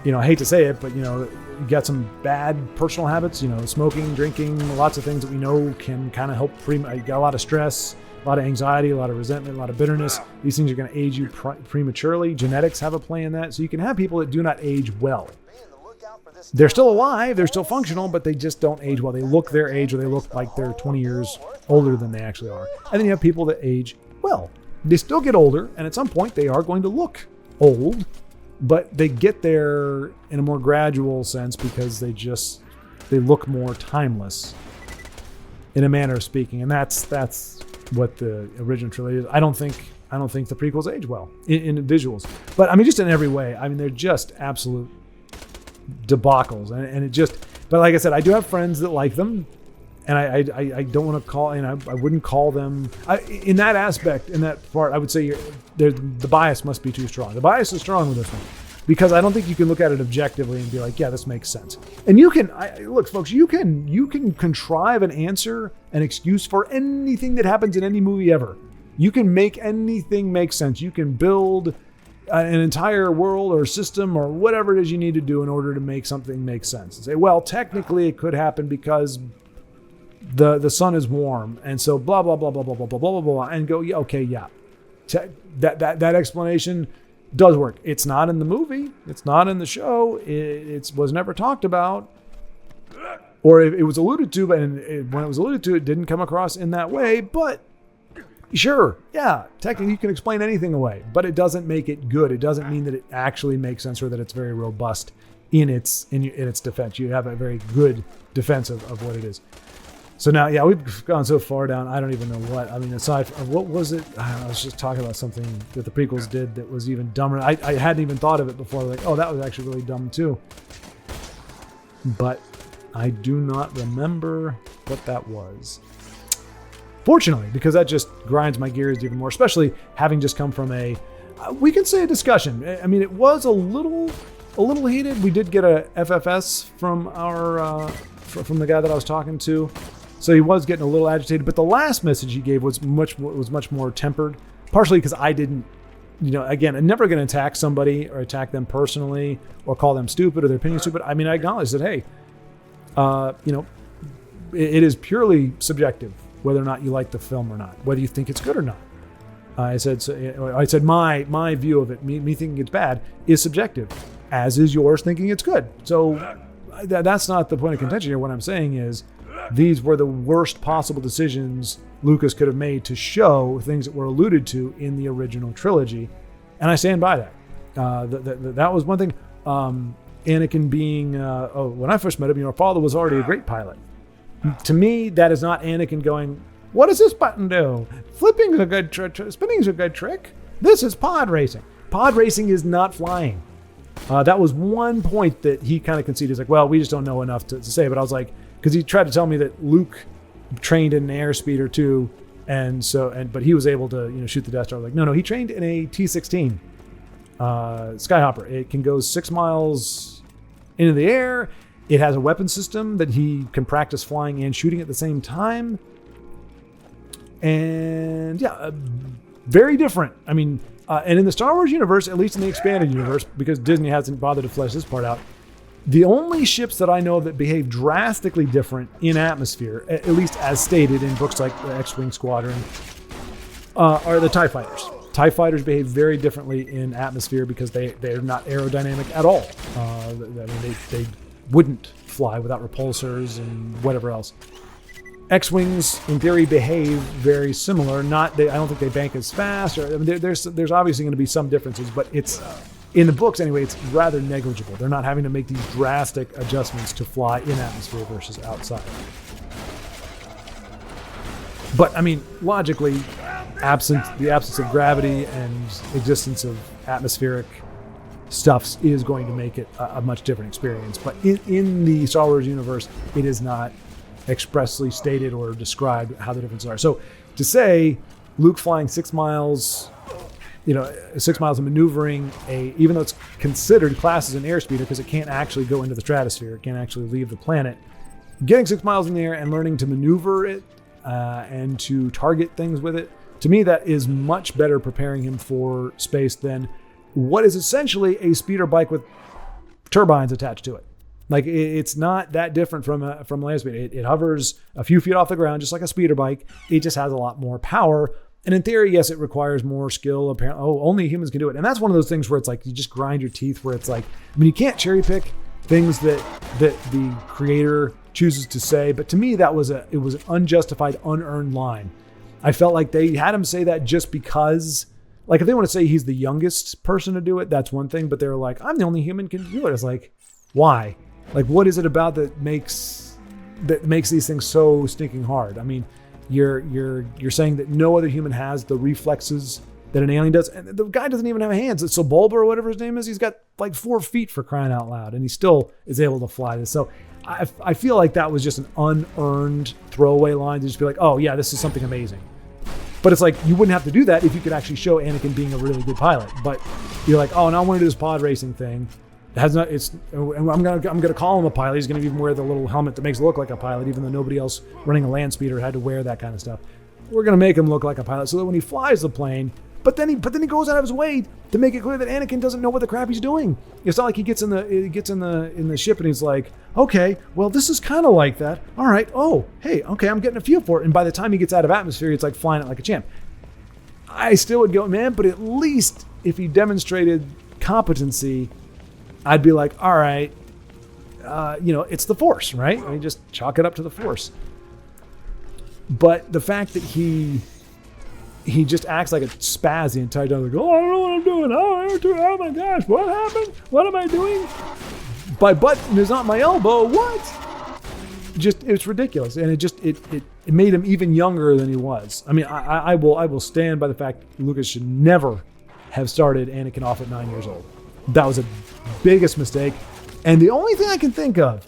Speaker 1: you know, I hate to say it, but, you know, got some bad personal habits, you know, smoking, drinking, lots of things that we know can kind of help. Got a lot of stress, a lot of anxiety, a lot of resentment, a lot of bitterness. These things are going to age you prematurely. Genetics have a play in that. So you can have people that do not age well. They're still alive, they're still functional, but they just don't age well. They look their age, or they look like they're 20 years older than they actually are. And then you have people that age well. They still get older, and at some point they are going to look old, but they get there in a more gradual sense because they look more timeless, in a manner of speaking. And that's what the original trilogy is. I don't think the prequels age well in visuals, but I mean, just in every way. I mean, they're just absolute debacles, and it just. But like I said, I do have friends that like them, and I don't want to call, and I wouldn't call them in that aspect, in that part. I would say the bias must be too strong. The bias is strong with this one, because I don't think you can look at it objectively and be like, yeah, this makes sense. And you can look, folks, you can contrive an answer, an excuse for anything that happens in any movie ever. You can make anything make sense. You can build an entire world or system or whatever it is you need to do in order to make something make sense. And say, well, technically it could happen because the sun is warm, and so blah blah blah blah blah blah blah blah blah, and go, yeah, okay, yeah, that explanation does work. It's not in the movie. It's not in the show. It was never talked about, or it was alluded to, but when it was alluded to, it didn't come across in that way. But sure, yeah, technically you can explain anything away, but it doesn't make it good. It doesn't mean that it actually makes sense or that it's very robust in its defense. You have a very good defense of what it is. So now, yeah, we've gone so far down, I don't even know what. I mean, aside from, what was it? I was just talking about something that the prequels did that was even dumber. I hadn't even thought of it before. Like, oh, that was actually really dumb too. But I do not remember what that was. Fortunately, because that just grinds my gears even more, especially having just come from we can say a discussion. I mean, it was a little heated. We did get a FFS from from the guy that I was talking to. So he was getting a little agitated, but the last message he gave was much more tempered, partially because I didn't, again, I'm never going to attack somebody or attack them personally or call them stupid or their opinion stupid. I mean, I acknowledge that, hey, it is purely subjective whether or not you like the film or not, whether you think it's good or not. I said my view of it, me thinking it's bad, is subjective, as is yours thinking it's good. So that's not the point of contention here. What I'm saying is, these were the worst possible decisions Lucas could have made to show things that were alluded to in the original trilogy. And I stand by that. That was one thing. Anakin being, when I first met him, our father was already a great pilot. To me, that is not Anakin going, what does this button do? Flipping is a good trick. Spinning is a good trick. This is pod racing. Pod racing is not flying. That was one point that he kind of conceded. He's like, well, we just don't know enough to say. But I was like, because he tried to tell me that Luke trained in an airspeed or two, but he was able to shoot the Death Star. I was like, no, he trained in a T-16 Skyhopper. It can go 6 miles into the air. It has a weapon system that he can practice flying and shooting at the same time. And yeah, very different. I mean, and in the Star Wars universe, at least in the expanded universe, because Disney hasn't bothered to flesh this part out, The only ships that I know that behave drastically different in atmosphere, at least as stated in books like the X-Wing Squadron, are the TIE fighters. TIE fighters behave very differently in atmosphere because they're not aerodynamic at all. I mean, they wouldn't fly without repulsors and whatever else. X-Wings, in theory, behave very similar. I don't think they bank as fast. I mean, there's obviously going to be some differences, but it's in the books anyway. It's rather negligible. They're not having to make these drastic adjustments to fly in atmosphere versus outside. But I mean, logically, the absence of gravity and existence of atmospheric stuff is going to make it a much different experience. But in the Star Wars universe, it is not expressly stated or described how the differences are. So to say Luke flying 6 miles, 6 miles of maneuvering, even though it's considered classed as an airspeeder because it can't actually go into the stratosphere, it can't actually leave the planet, getting 6 miles in the air and learning to maneuver it and to target things with it, to me that is much better preparing him for space than what is essentially a speeder bike with turbines attached to it. Like, it's not that different from a land speeder. It hovers a few feet off the ground, just like a speeder bike. It just has a lot more power. And in theory, yes, it requires more skill. Apparently, only humans can do it. And that's one of those things where it's like, you just grind your teeth, where it's like, I mean, you can't cherry pick things that the creator chooses to say. But to me, it was an unjustified, unearned line. I felt like they had him say that just because, like, if they want to say he's the youngest person to do it, that's one thing. But they're like, I'm the only human can do it. It's like, why? Like, what is it about that makes these things so stinking hard? I mean, you're saying that no other human has the reflexes that an alien does, and the guy doesn't even have hands. It's Bulba or whatever his name is. He's got like 4 feet, for crying out loud, and he still is able to fly this. So I feel like that was just an unearned throwaway line to just be like, oh yeah, this is something amazing. But it's like, you wouldn't have to do that if you could actually show Anakin being a really good pilot. But you're like, oh, now I want to do this pod racing thing. I'm gonna call him a pilot. He's gonna even wear the little helmet that makes it look like a pilot, even though nobody else running a land speeder had to wear that kind of stuff. We're gonna make him look like a pilot so that when he flies the plane, but then he goes out of his way to make it clear that Anakin doesn't know what the crap he's doing. It's not like he gets in the ship and he's like, okay, well, this is kind of like that. All right, oh, hey, okay, I'm getting a feel for it. And by the time he gets out of atmosphere, it's like flying it like a champ. I still would go, man, but at least if he demonstrated competency, I'd be like, all right, it's the Force, right? I mean, just chalk it up to the Force. But the fact that he just acts like a spaz the entire time, like, oh, I don't know what I'm doing. Oh my gosh, what happened? What am I doing? My butt is not my elbow. What? Just, it's ridiculous, and it made him even younger than he was. I mean, I will stand by the fact Lucas should never have started Anakin off at 9 years old. That was a biggest mistake. And the only thing I can think of,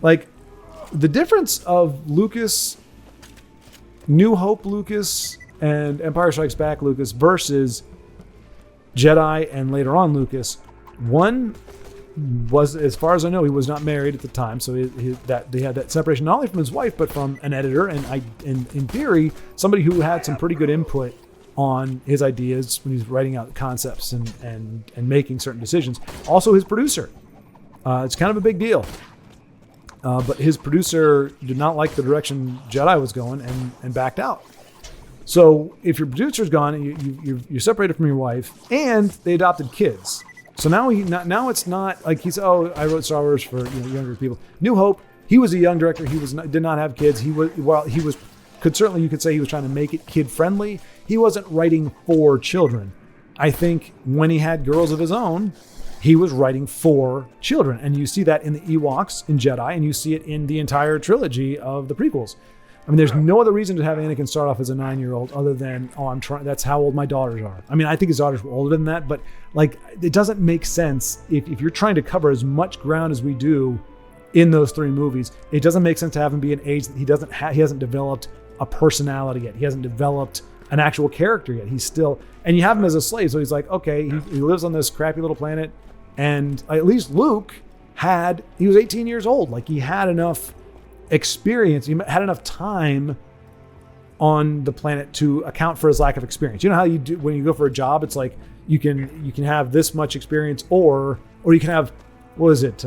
Speaker 1: like, the difference of Lucas, New Hope Lucas, and Empire Strikes Back Lucas versus Jedi and later on Lucas, one was, as far as I know, he was not married at the time, so that they had that separation not only from his wife but from an editor, and in theory somebody who had some pretty good input on his ideas when he's writing out concepts and making certain decisions. Also his producer. It's kind of a big deal. But his producer did not like the direction Jedi was going and backed out. So if your producer's gone and you're separated from your wife, and they adopted kids. So now it's not like he's, oh, I wrote Star Wars for younger people. New Hope, he was a young director. He did not have kids. You could say he was trying to make it kid friendly. He wasn't writing for children. I think when he had girls of his own, he was writing for children. And you see that in the Ewoks, in Jedi, and you see it in the entire trilogy of the prequels. I mean, there's no other reason to have Anakin start off as a 9-year-old other than, that's how old my daughters are. I mean, I think his daughters were older than that, but like, it doesn't make sense if you're trying to cover as much ground as we do in those 3 movies. It doesn't make sense to have him be an age that he hasn't developed a personality yet. He hasn't developed an actual character yet. He's still, and you have him as a slave. So he's like, okay, he lives on this crappy little planet. And at least Luke he was 18 years old. Like, he had enough experience. He had enough time on the planet to account for his lack of experience. You know how you do when you go for a job, it's like you can have this much experience or you can have what is it?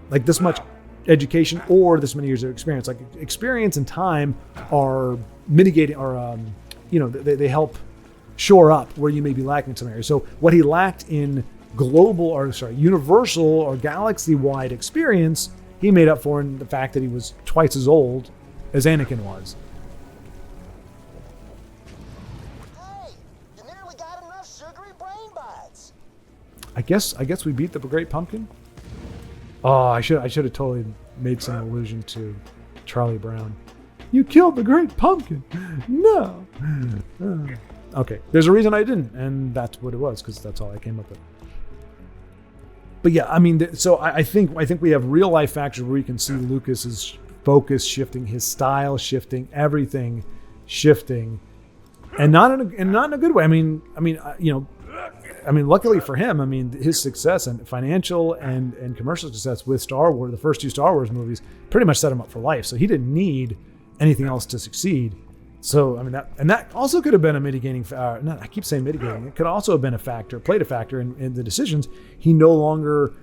Speaker 1: Like this much education or this many years of experience. Like experience and time are mitigating, or they help shore up where you may be lacking in some areas. So what he lacked in universal or galaxy-wide experience, he made up for in the fact that he was twice as old as Anakin was.
Speaker 2: Hey, you nearly got enough sugary brain bites.
Speaker 1: I guess we beat the Great Pumpkin. Oh, I should have totally made some allusion to Charlie Brown. You killed the Great Pumpkin. No. Okay, there's a reason I didn't, and that's what it was, because that's all I came up with. But yeah, I mean, so I think we have real life factors where we can see Lucas's focus shifting, his style shifting, everything shifting, and not in a good way. I mean, luckily for him, I mean, his success and financial and commercial success with Star Wars, the first two Star Wars movies, pretty much set him up for life. So he didn't need anything else to succeed. So I mean, that also could have been a mitigating. I keep saying mitigating. It could also have been played a factor in the decisions. He no longer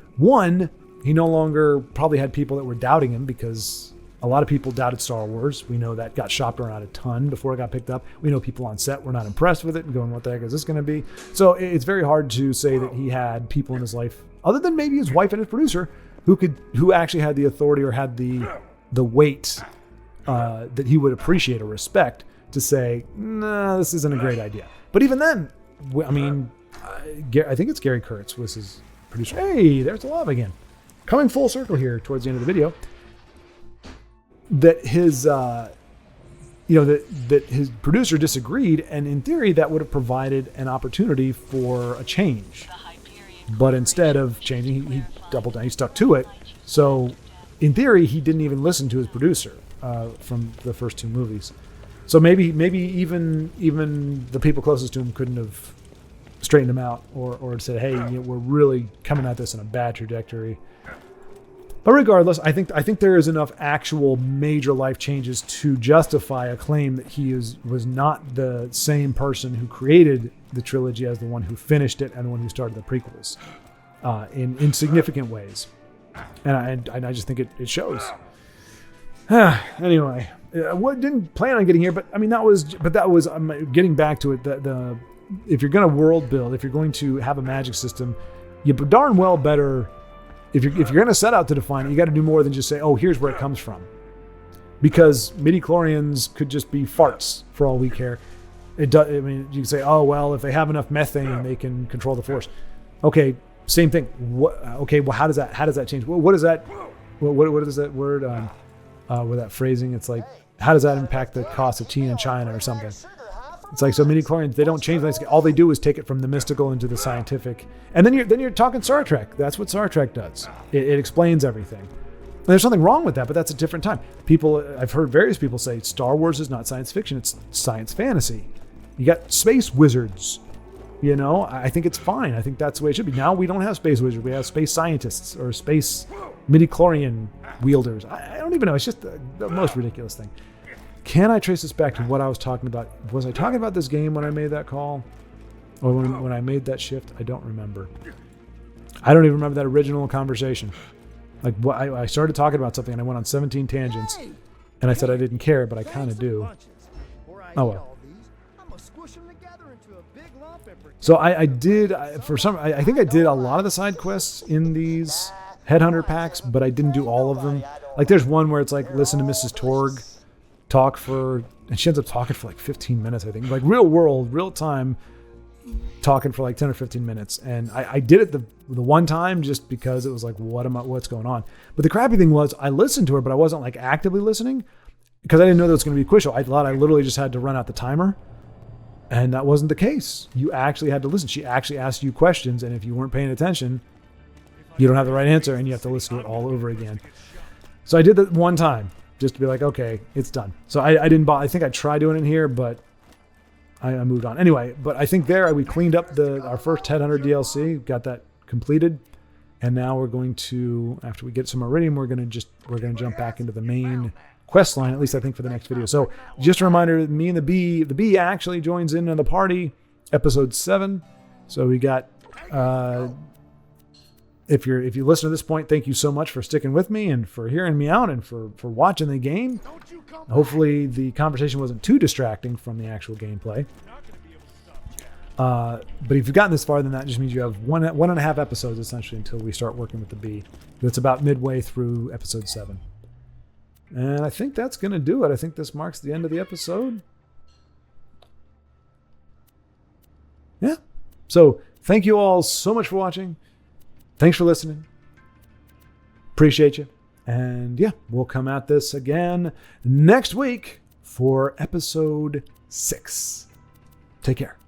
Speaker 1: probably had people that were doubting him, because a lot of people doubted Star Wars. We know that got shopped around a ton before it got picked up. We know people on set were not impressed with it and going, what the heck is this going to be? So it's very hard to say that he had people in his life, other than maybe his wife and his producer, who actually had the authority or had the weight that he would appreciate or respect to say, nah, this isn't a great idea. But even then, I mean, I think it's Gary Kurtz was his producer. Hey, there's the lava again. Coming full circle here towards the end of the video. That his, that his producer disagreed, and in theory that would have provided an opportunity for a change. But instead of changing, he doubled down. He stuck to it. So, in theory, he didn't even listen to his producer from the first two movies. So maybe even the people closest to him couldn't have straightened him out or said, hey, we're really coming at this in a bad trajectory. But regardless, I think there is enough actual major life changes to justify a claim that he was not the same person who created the trilogy as the one who finished it and the one who started the prequels in significant ways. And I just think it shows. Anyway, didn't plan on getting here, but I mean that was getting back to it. The if you're going to world build, if you're going to have a magic system, you darn well better. If you're going to set out to define it, you got to do more than just say, oh, here's where it comes from. Because midichlorians could just be farts for all we care. I mean, you can say, oh, well, if they have enough methane, they can control the force. Okay, same thing. Okay, well, how does that change? What is that? What is that word? With that phrasing, it's like, how does that impact the cost of tea in China or something? It's like, so midichlorians, they don't change the landscape. All they do is take it from the mystical into the scientific. And then you're talking Star Trek. That's what Star Trek does. It explains everything. And there's something wrong with that, but that's a different time. I've heard various people say Star Wars is not science fiction, it's science fantasy. You got space wizards. I think it's fine. I think that's the way it should be. Now we don't have space wizards. We have space scientists or space midichlorian wielders. I don't even know. It's just the most ridiculous thing. Can I trace this back to what I was talking about? Was I talking about this game when I made that call? Or when I made that shift? I don't remember. I don't even remember that original conversation. Like, I started talking about something and I went on 17 tangents. And I said I didn't care, but I kind of do. Oh well. So I think I did a lot of the side quests in these Headhunter packs, but I didn't do all of them. Like, there's one where it's like, listen to Mrs. Torg talk and she ends up talking for like 15 minutes, I think. Like real world, real time, talking for like 10 or 15 minutes. And I did it the one time just because it was like, what's going on? But the crappy thing was I listened to her, but I wasn't like actively listening because I didn't know that it was going to be a quiz show. I thought I literally just had to run out the timer. And that wasn't the case. You actually had to listen. She actually asked you questions. And if you weren't paying attention, you don't have the right answer and you have to listen to it all over again. So I did that one time just to be like, okay, it's done. So I didn't bother. I think I tried doing it here, but I moved on. Anyway, but I think we cleaned up our first Headhunter DLC, got that completed. And now we're going to, after we get some Iridium, we're going to jump back into the main quest line, at least I think for the next video. So just a reminder, me and the bee actually joins in on the party, episode 7. So we got if you listen to this point, thank you so much for sticking with me and for hearing me out and for watching the game. Hopefully the conversation wasn't too distracting from the actual gameplay. But if you've gotten this far, then that just means you have one and a half episodes essentially until we start working with the bee. It's about midway through episode 7. And I think that's going to do it. I think this marks the end of the episode. Yeah. So thank you all so much for watching. Thanks for listening. Appreciate you. And yeah, we'll come at this again next week for episode 6. Take care.